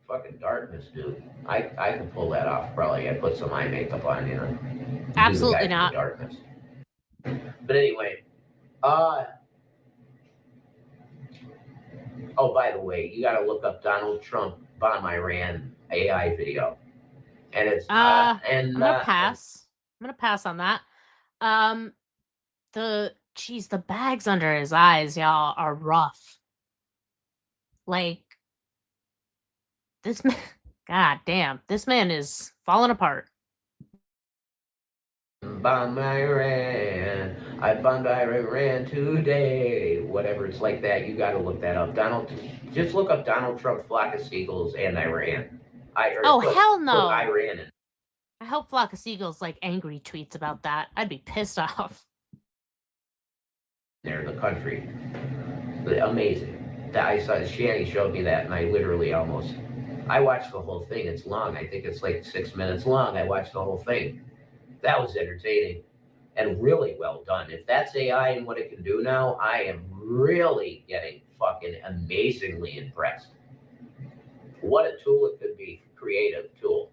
Fucking darkness, dude. I can pull that off. Probably I put some eye makeup on, you know. Absolutely not. Darkness. But anyway, oh, by the way, you got to look up Donald Trump bomb Iran AI video, and it's I'm gonna pass. gonna pass on that. The bags under his eyes, y'all, are rough. Like this man, god damn, this man is falling apart. I ran today. Whatever it's like that, you got to look that up. Just look up Donald Trump, flock of seagulls, and Iran. Oh hell no! Put Iran in. I hope Flock of Seagulls like angry tweets about that. I'd be pissed off. There, the country, amazing. That I saw Shannys showed me that, and I literally I watched the whole thing. It's long. I think it's like 6 minutes long. I watched the whole thing. That was entertaining and really well done. If that's AI and what it can do now, I am really getting fucking amazingly impressed. What a tool it could be, creative tool.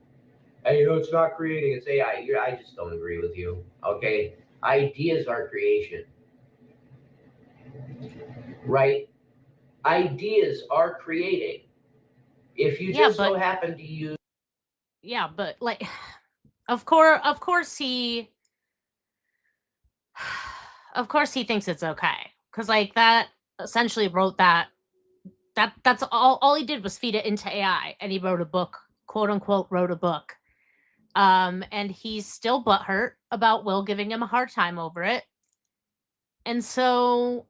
And it's not creating, it's AI. I just don't agree with you, okay? Ideas are creation, right? Ideas are creating. If you just so happen to use... Yeah, but like, of course he thinks it's okay. Because like that essentially wrote that's all he did was feed it into AI, and he wrote a book, quote unquote wrote a book. And he's still butthurt about Will giving him a hard time over it. And so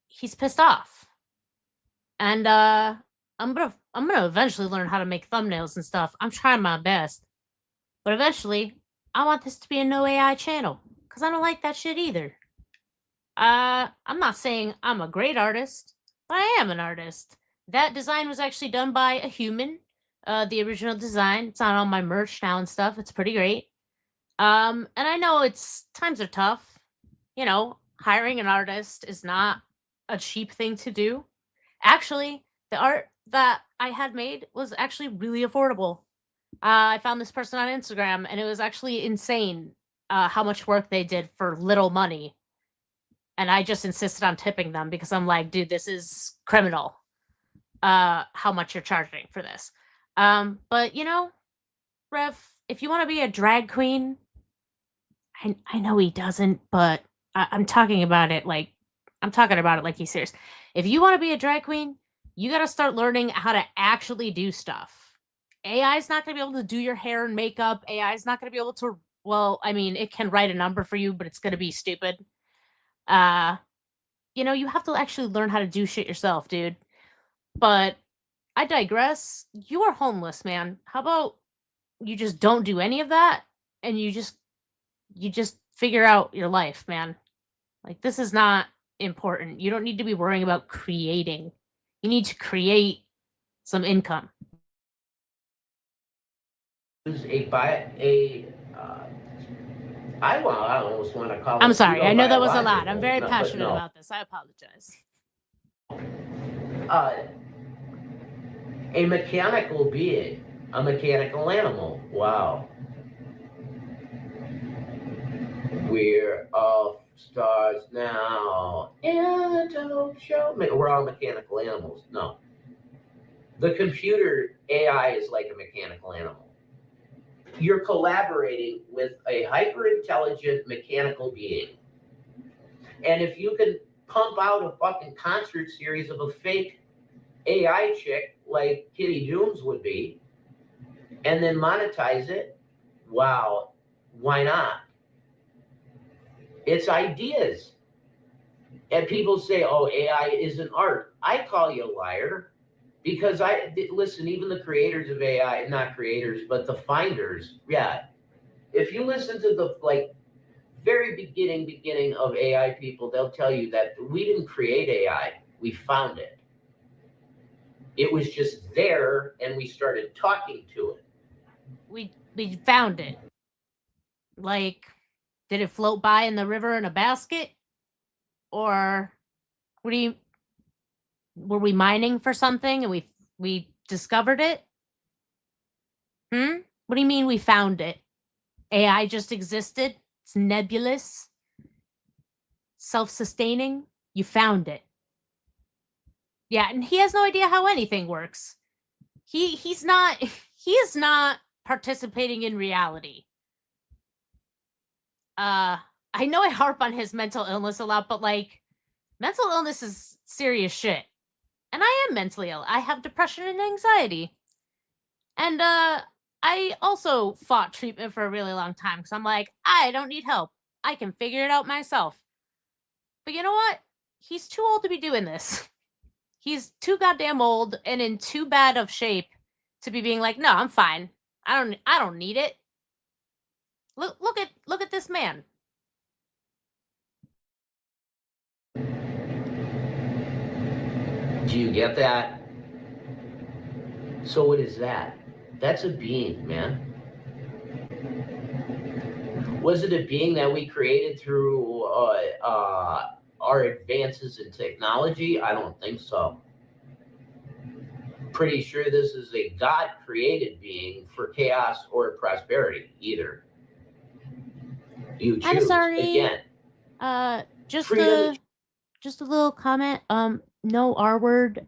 he's pissed off. And I'm gonna eventually learn how to make thumbnails and stuff. I'm trying my best. But eventually, I want this to be a no AI channel. Because I don't like that shit either. I'm not saying I'm a great artist, but I am an artist. That design was actually done by a human. The original design. It's on all my merch now and stuff. It's pretty great. And I know times are tough. You know, hiring an artist is not a cheap thing to do. Actually, the art that I had made was actually really affordable. I found this person on Instagram, and it was actually insane how much work they did for little money. And I just insisted on tipping them because I'm like, dude, this is criminal. How much you're charging for this. But you know, Rev, if you want to be a drag queen, I know he doesn't, but I'm talking about it like he's serious. If you want to be a drag queen, you got to start learning how to actually do stuff. AI is not going to be able to do your hair and makeup. AI is not going to be able to, well, I mean, it can write a number for you, but it's going to be stupid. You know, you have to actually learn how to do shit yourself, dude. But I digress. You are homeless, man. How about you just don't do any of that and you just figure out your life, man. Like, this is not important. You don't need to be worrying about creating. You need to create some income. I almost want to call it. I'm sorry. I know that was a lot. I'm very passionate about this. I apologize. A mechanical being, a mechanical animal. Wow. We're all stars now. In a dope show. We're all mechanical animals. No. The computer AI is like a mechanical animal. You're collaborating with a hyper-intelligent mechanical being. And if you can pump out a fucking concert series of a fake AI chick like Kitty Dooms would be, and then monetize it, wow, why not? It's ideas. And people say, oh, AI isn't art. I call you a liar. Because listen, even the creators of AI, not creators, but the finders, yeah. If you listen to the very beginning of AI people, they'll tell you that we didn't create AI, we found it. It was just there, and we started talking to it. We found it. Like, did it float by in the river in a basket? Or were we mining for something and we discovered it? What do you mean we found it? AI just existed? It's nebulous? Self-sustaining? You found it. Yeah, and he has no idea how anything works. He is not participating in reality. I know I harp on his mental illness a lot, but like, mental illness is serious shit. And I am mentally ill. I have depression and anxiety. And I also fought treatment for a really long time because I'm like, I don't need help. I can figure it out myself. But you know what? He's too old to be doing this. He's too goddamn old and in too bad of shape to be being like, no, I'm fine. I don't need it. Look at this man. Do you get that? So what is that? That's a being, man. Was it a being that we created through our advances in technology? I don't think so. Pretty sure this is a God-created being for chaos or prosperity, either. You choose. I'm sorry. Again. Just a little comment. No R word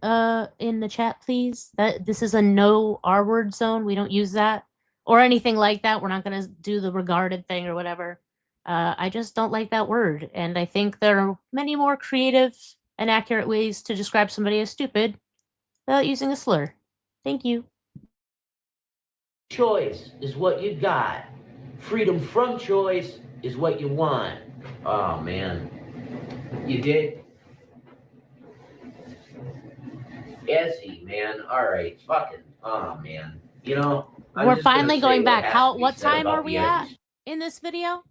in the chat, please. This is a no R word zone. We don't use that or anything like that. We're not gonna do the regarded thing or whatever. I just don't like that word, and I think there are many more creative and accurate ways to describe somebody as stupid without using a slur. Thank you. Choice is what you got. Freedom from choice is what you want. Oh, man. You did? Ezie, man. All right. Fucking. Oh, man. You know, we're finally going back. What time are we at in this video?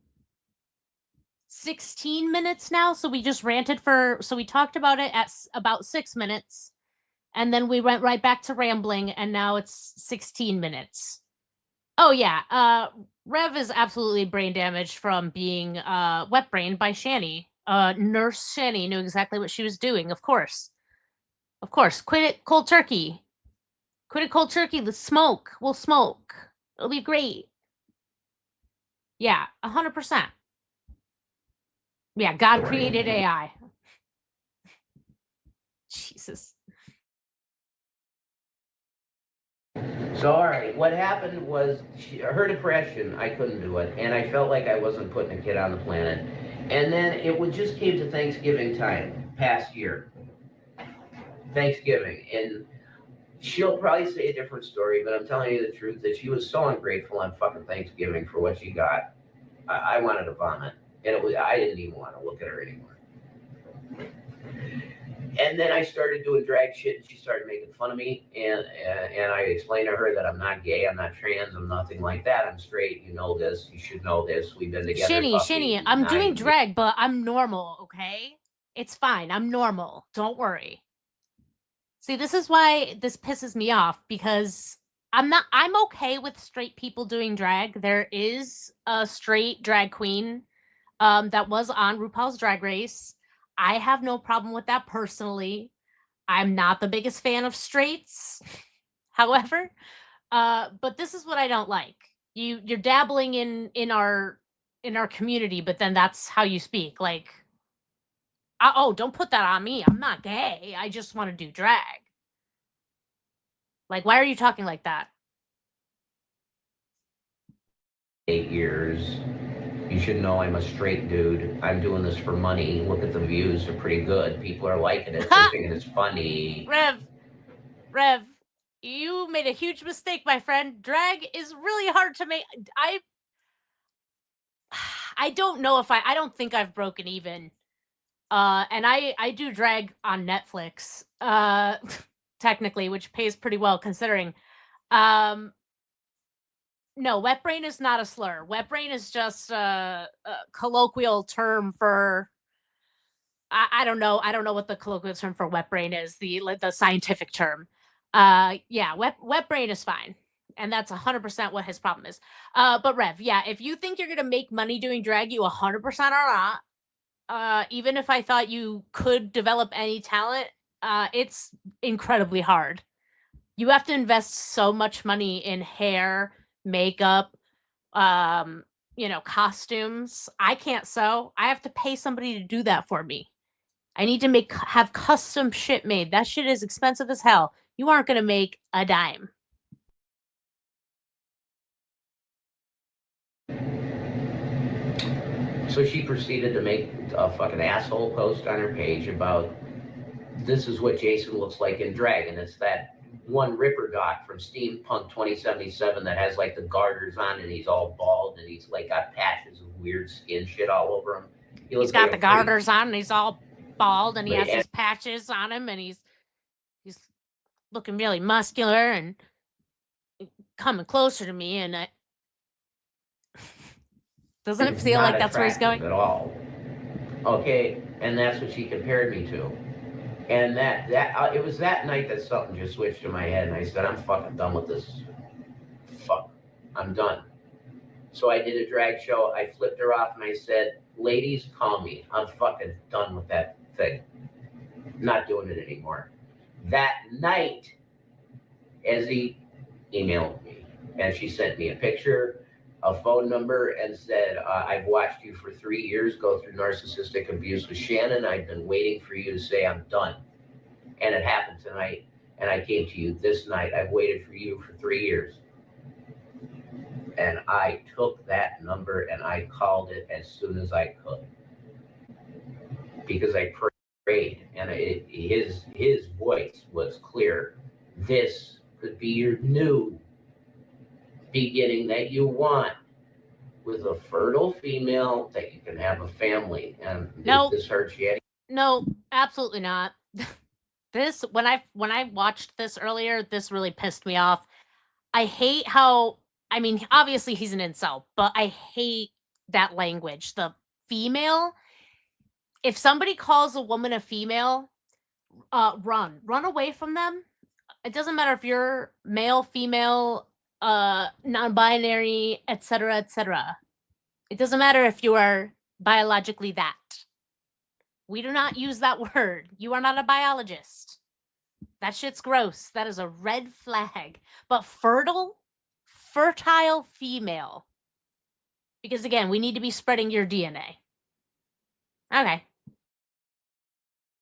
16 minutes now. So we just ranted so we talked about it at about 6 minutes. And then we went right back to rambling, and now it's 16 minutes. Oh, yeah. Rev is absolutely brain damaged from being wet brained by Shanny. Nurse Shanny knew exactly what she was doing, of course. Of course. Quit it cold turkey. Quit it cold turkey. Let's smoke. We'll smoke. It'll be great. Yeah, 100%. Yeah, God created AI. Jesus. So, all right, what happened was her depression, I couldn't do it, and I felt like I wasn't putting a kid on the planet. And then it just came to Thanksgiving time, past year. Thanksgiving, and she'll probably say a different story, but I'm telling you the truth that she was so ungrateful on fucking Thanksgiving for what she got. I wanted to vomit, and I didn't even want to look at her anymore. And then I started doing drag shit, and she started making fun of me. And I explained to her that I'm not gay, I'm not trans, I'm nothing like that. I'm straight. You know this. You should know this. We've been together. Shinny, I'm doing drag, but I'm normal. Okay, it's fine. I'm normal. Don't worry. See, this is why this pisses me off, because I'm okay with straight people doing drag. There is a straight drag queen that was on RuPaul's Drag Race. I have no problem with that personally. I'm not the biggest fan of straights, however. But this is what I don't like. You're dabbling in our community, but then that's how you speak. Like, oh, don't put that on me. I'm not gay. I just want to do drag. Like, why are you talking like that? 8 years. You should know I'm a straight dude. I'm doing this for money. Look at the views. They're pretty good. People are liking it. They're thinking it's funny. Rev, you made a huge mistake, my friend. Drag is really hard to make. I don't know if I don't think I've broken even. And I do drag on Netflix, technically, which pays pretty well considering. No, wet brain is not a slur. Wet brain is just a colloquial term for. I don't know. I don't know what the colloquial term for wet brain is. The scientific term. Yeah, wet brain is fine, and that's 100% what his problem is. But Rev, yeah, if you think you're gonna make money doing drag, you 100% are not. Even if I thought you could develop any talent, it's incredibly hard. You have to invest so much money in hair, makeup, costumes. I can't sew. I have to pay somebody to do that for me. I need to have custom shit made. That shit is expensive as hell. You aren't going to make a dime. So she proceeded to make a fucking asshole post on her page about this is what Jason looks like in drag, and it's that one Ripper Doc from Steampunk 2077 that has like the garters on and he's all bald and he's like got patches of weird skin shit all over him. He's got the garters on and he's all bald and he has these patches on him and he's looking really muscular and coming closer to me and doesn't it feel like that's where he's going? At all. Okay, and that's what she compared me to. And it was that night that something just switched in my head, and I said, I'm fucking done with this. Fuck, I'm done. So I did a drag show. I flipped her off, and I said, ladies, call me. I'm fucking done with that thing. Not doing it anymore. That night, Ezie emailed me, and she sent me a picture, a phone number, and said, I've watched you for 3 years go through narcissistic abuse with Shannon. I've been waiting for you to say I'm done. And it happened tonight, and I came to you this night. I've waited for you for 3 years. And I took that number and I called it as soon as I could. Because I prayed, and his voice was clear. This could be your new beginning that you want with a fertile female that you can have a family. And nope. This hurts you. No, absolutely not. This when I watched this earlier, this really pissed me off. I hate how, I mean, obviously he's an incel, but I hate that language. The female. If somebody calls a woman a female, run away from them. It doesn't matter if you're male, female, non-binary, etc., etc. It doesn't matter if you are biologically that. We do not use that word. You are not a biologist. That shit's gross. That is a red flag. But fertile female. Because again, we need to be spreading your DNA. Okay.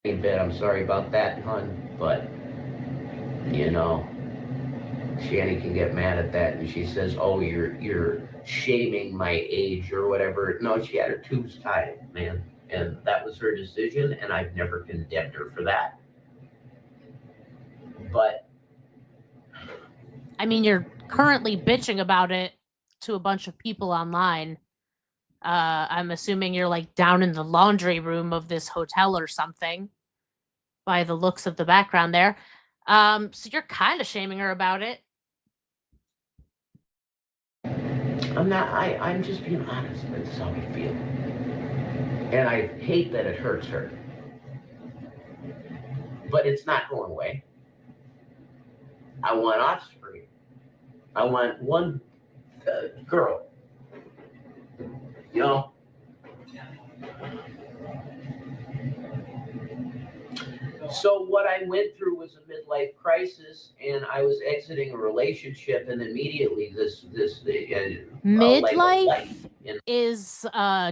I'm sorry about that, hon, but you know, Shanny can get mad at that, and she says, "Oh, you're shaming my age or whatever." No, she had her tubes tied, man, and that was her decision, and I've never condemned her for that. But I mean, you're currently bitching about it to a bunch of people online. I'm assuming you're like down in the laundry room of this hotel or something by the looks of the background there. So you're kind of shaming her about it. I'm not, I'm just being honest. That's how I feel. And I hate that it hurts her. But it's not going away. I want offspring. I want one girl. You know? So what I went through was a midlife crisis, and I was exiting a relationship, and immediately this midlife is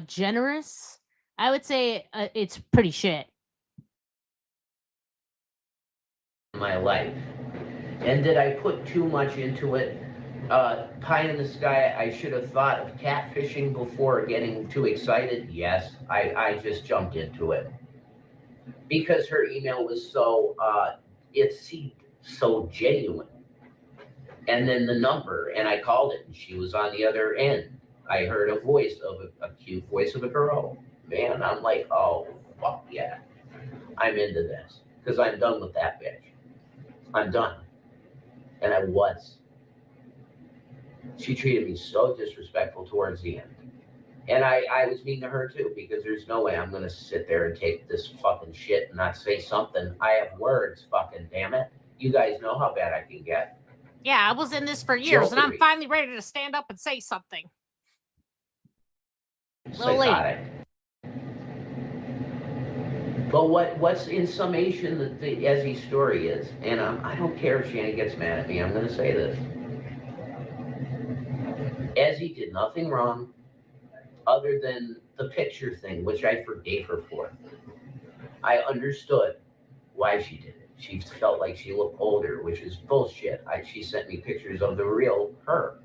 generous. I would say it's pretty shit. My life. And did I put too much into it? Pie in the sky, I should have thought of catfishing before getting too excited. Yes, I just jumped into it. Because her email was so, it seemed so genuine. And then the number, and I called it, and she was on the other end. I heard a voice of a cute voice of a girl. Man, I'm like, oh, fuck yeah. I'm into this. Because I'm done with that bitch. I'm done. And I was. She treated me so disrespectful towards the end. And I was mean to her too, because there's no way I'm going to sit there and take this fucking shit and not say something. I have words, fucking damn it. You guys know how bad I can get. Yeah, I was in this for years, and I'm finally ready to stand up and say something. Psychotic. But what's in summation the Ezie story is, and I don't care if Shanny gets mad at me, I'm going to say this. Ezie did nothing wrong other than the picture thing, which I forgave her for. I understood why she did it. She felt like she looked older, which is bullshit. She sent me pictures of the real her.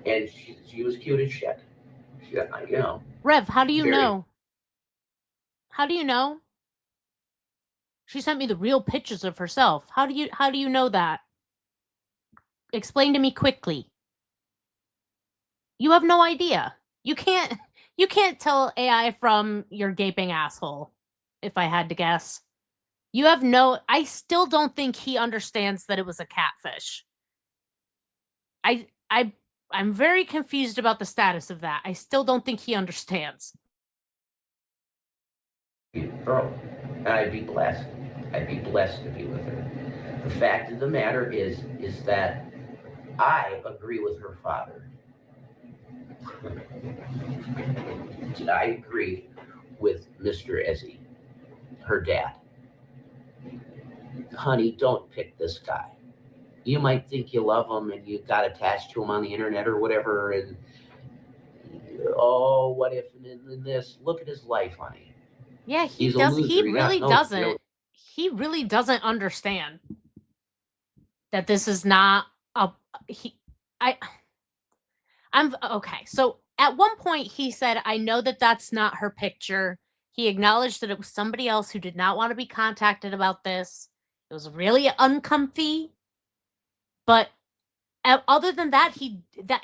And she was cute as shit. you know, Rev, how do you very- know? How do you know? She sent me the real pictures of herself. How do you know that? Explain to me quickly. You have no idea. You can't tell AI from your gaping asshole, if I had to guess. You have no I still don't think he understands that it was a catfish. I'm very confused about the status of that. I still don't think he understands. girl, and I'd be blessed. I'd be blessed to be with her. The fact of the matter is that I agree with her father. I agree with Mr. Ezie, her dad. Honey, don't pick this guy. You might think you love him and you got attached to him on the internet or whatever, and oh, what if and this? Look at his life, honey. Yeah, he He's a does. loser. He He got really no doesn't. real- He really doesn't understand that this is not a. He, I'm okay. So at one point he said, "I know that that's not her picture." He acknowledged that it was somebody else who did not want to be contacted about this. It was really uncomfy, but other than that,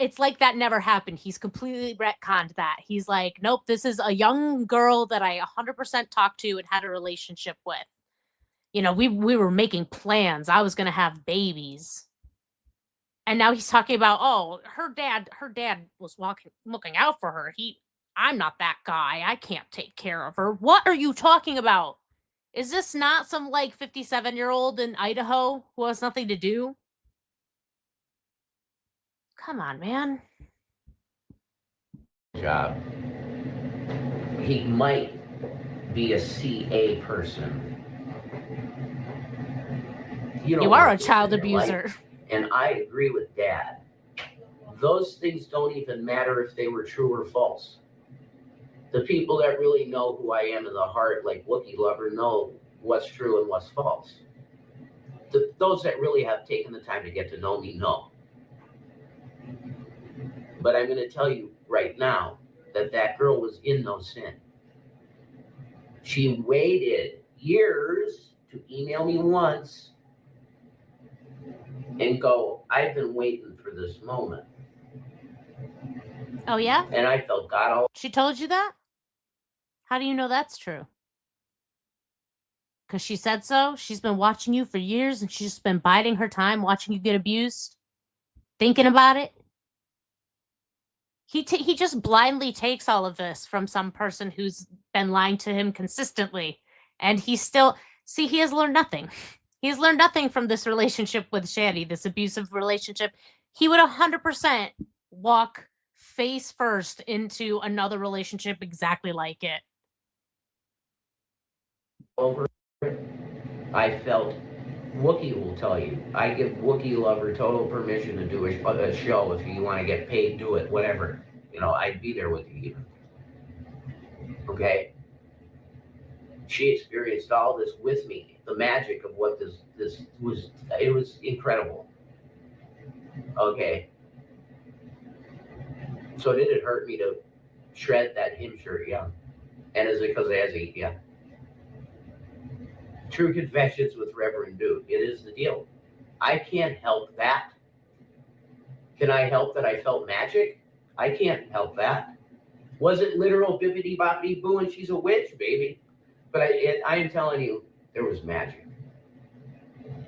it's like that never happened. He's completely retconned that. He's like, nope, this is a young girl that I 100% talked to and had a relationship with. You know, we were making plans. I was gonna have babies. And now he's talking about, oh, her dad was looking out for her. I'm not that guy. I can't take care of her. What are you talking about? Is this not some like 57-year-old in Idaho who has nothing to do? Come on, man. job. He might be a CA person. You You are a child abuser. And I agree with Dad. Those things don't even matter if they were true or false. The people that really know who I am in the heart, like Wookiee Lover, know what's true and what's false. Those that really have taken the time to get to know me know. But I'm going to tell you right now that girl was in no sin. She waited years to email me once and go, I've been waiting for this moment. Oh, yeah? And I felt God all. She told you that? How do you know that's true? Because she said so? She's been watching you for years and she's just been biding her time watching you get abused? Thinking about it? He just blindly takes all of this from some person who's been lying to him consistently. And he still... See, he has learned nothing. He has learned nothing from this relationship with Shannys, this abusive relationship. He would 100% walk face first into another relationship exactly like it. Over it. I felt, Wookiee will tell you, I give Wookiee Lover total permission to do a show. If you want to get paid, do it, whatever. You know, I'd be there with you. Okay? She experienced all this with me. The magic of what this was, it was incredible. Okay? So did it hurt me to shred that hymn shirt? Yeah. And is it because of Ezie? Yeah. True Confessions with Reverend Dude. It is the deal. I can't help that. Can I help that I felt magic? I can't help that. Was it literal bippity boppity boo and she's a witch, baby? But I am telling you, there was magic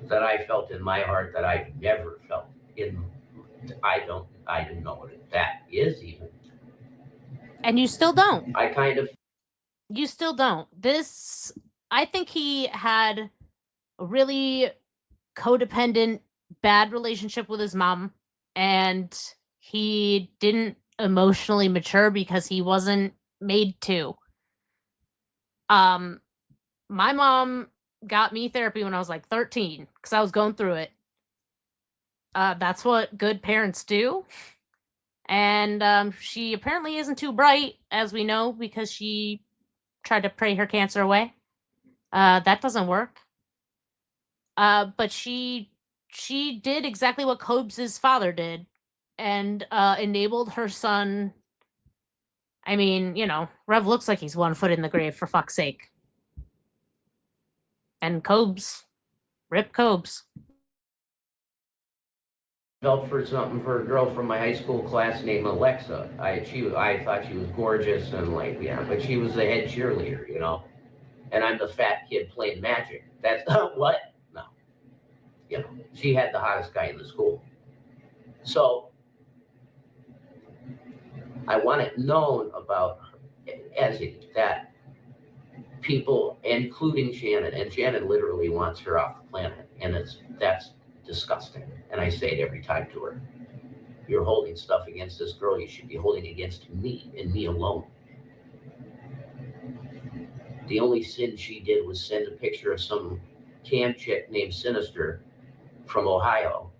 that I felt in my heart that I've never felt in. I didn't know what that is even. And you still don't. I kind of. You still don't. I think he had a really codependent, bad relationship with his mom, and he didn't emotionally mature because he wasn't made to. My mom got me therapy when I was like 13 because I was going through it. That's what good parents do. And she apparently isn't too bright, as we know, because she tried to pray her cancer away. That doesn't work. But she did exactly what Cobes' father did and enabled her son I mean, you know, Rev looks like he's 1 foot in the grave, for fuck's sake. And Cobes. Rip Cobes. Felt for something for a girl from my high school class named Alexa. I thought she was gorgeous and like, yeah, but she was the head cheerleader, you know. And I'm the fat kid playing magic. That's what? No. You know, she had the hottest guy in the school. So I want it known about Ezie that people, including Shannon, and Shannon literally wants her off the planet, and that's disgusting. And I say it every time to her. You're holding stuff against this girl you should be holding against me and me alone. The only sin she did was send a picture of some cam chick named Sinister from Ohio,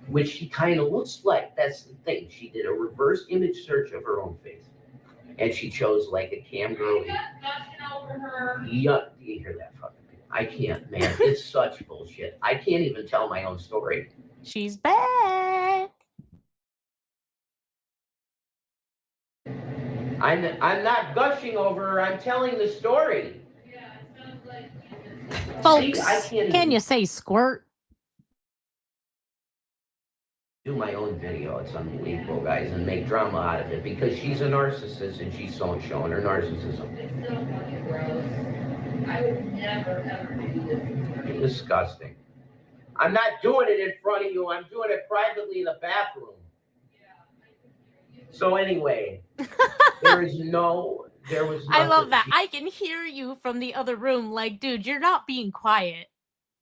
which she kind of looks like. That's the thing. She did a reverse image search of her own face. And she chose like a cam girl. Yeah, you hear that fucking thing? I can't, man. It's such bullshit. I can't even tell my own story. She's back. I'm not gushing over her. I'm telling the story. Yeah, it sounds like. Folks, See, I can't can even you say squirt? do my own video. It's unbelievable, guys, and make drama out of it because she's a narcissist and she's showing her narcissism. It's so fucking gross. I would never ever do this. Disgusting. I'm not doing it in front of you. I'm doing it privately in the bathroom. So anyway, there was I love that. I can hear you from the other room. Like, dude, you're not being quiet.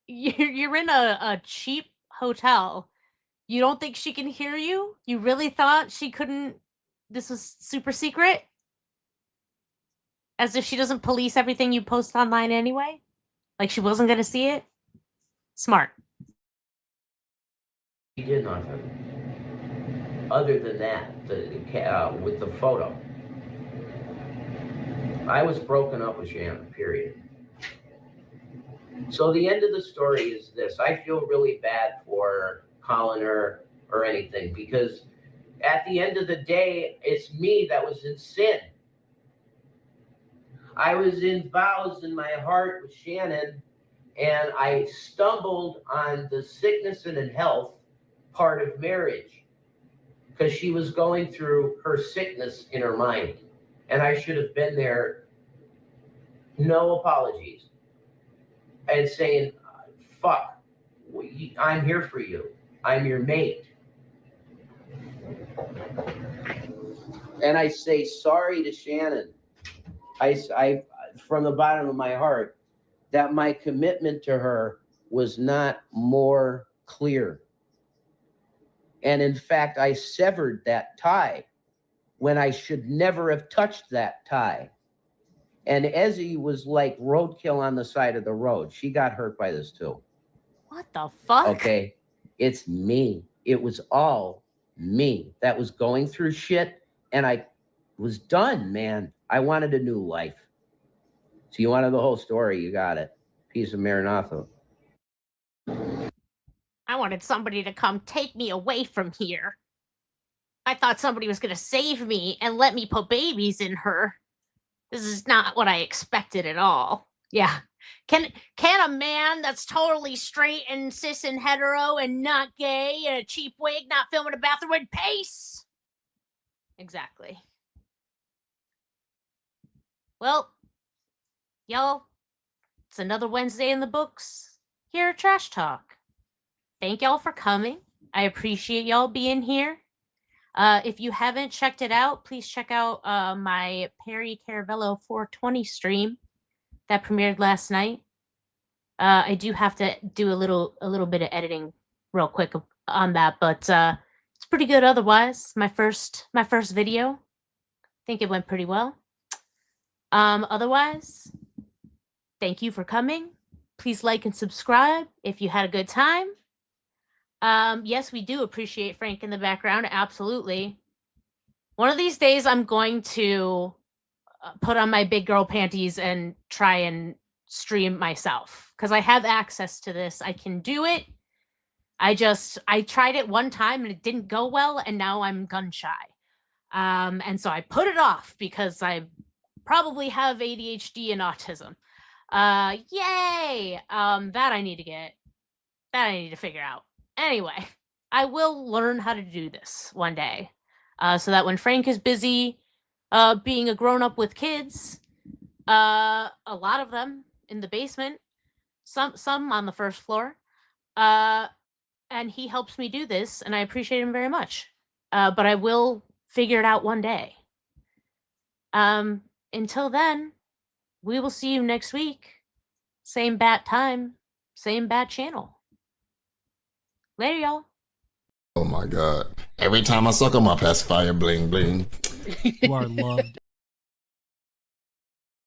You're in a cheap hotel. You don't think she can hear you? You really thought she couldn't? This was super secret? As if she doesn't police everything you post online anyway? Like she wasn't going to see it? Smart. She did nothing. Other than that, with the photo. I was broken up with Shannon, period. So the end of the story is this. I feel really bad for calling her or anything because at the end of the day, it's me that was in sin. I was in vows in my heart with Shannon, and I stumbled on the sickness and in health part of marriage because she was going through her sickness in her mind. And I should have been there, no apologies, and saying, fuck, I'm here for you. I'm your mate. And I say sorry to Shannon. I from the bottom of my heart, that my commitment to her was not more clear. And in fact, I severed that tie when I should never have touched that tie. And Ezie was like roadkill on the side of the road. She got hurt by this too. What the fuck? Okay, it's me. It was all me that was going through shit, and I was done, man. I wanted a new life. So you wanted the whole story, you got it. Piece of Maranatha. I wanted somebody to come take me away from here. I thought somebody was going to save me and let me put babies in her. This is not what I expected at all. Yeah. Can a man that's totally straight and cis and hetero and not gay and a cheap wig not film in a bathroom in pace? Exactly. Well, y'all, it's another Wednesday in the books here at Trash Talk. Thank y'all for coming. I appreciate y'all being here. If you haven't checked it out, please check out my Perry Caravello 420 stream that premiered last night. I do have to do a little bit of editing real quick on that, but it's pretty good otherwise. My first video. I think it went pretty well. Otherwise, thank you for coming. Please like and subscribe if you had a good time. Yes, we do appreciate Frank in the background. Absolutely. One of these days, I'm going to put on my big girl panties and try and stream myself because I have access to this. I can do it. I tried it one time and it didn't go well, and now I'm gun shy. And so I put it off because I probably have ADHD and autism. Yay! That I need to figure out. Anyway, I will learn how to do this one day. So that when Frank is busy being a grown-up with kids, a lot of them in the basement, some on the first floor, and he helps me do this, and I appreciate him very much. But I will figure it out one day. Until then, we will see you next week. Same bat time, same bat channel. Later, y'all. Oh my god. Every time I suck on my pacifier, bling bling. You are loved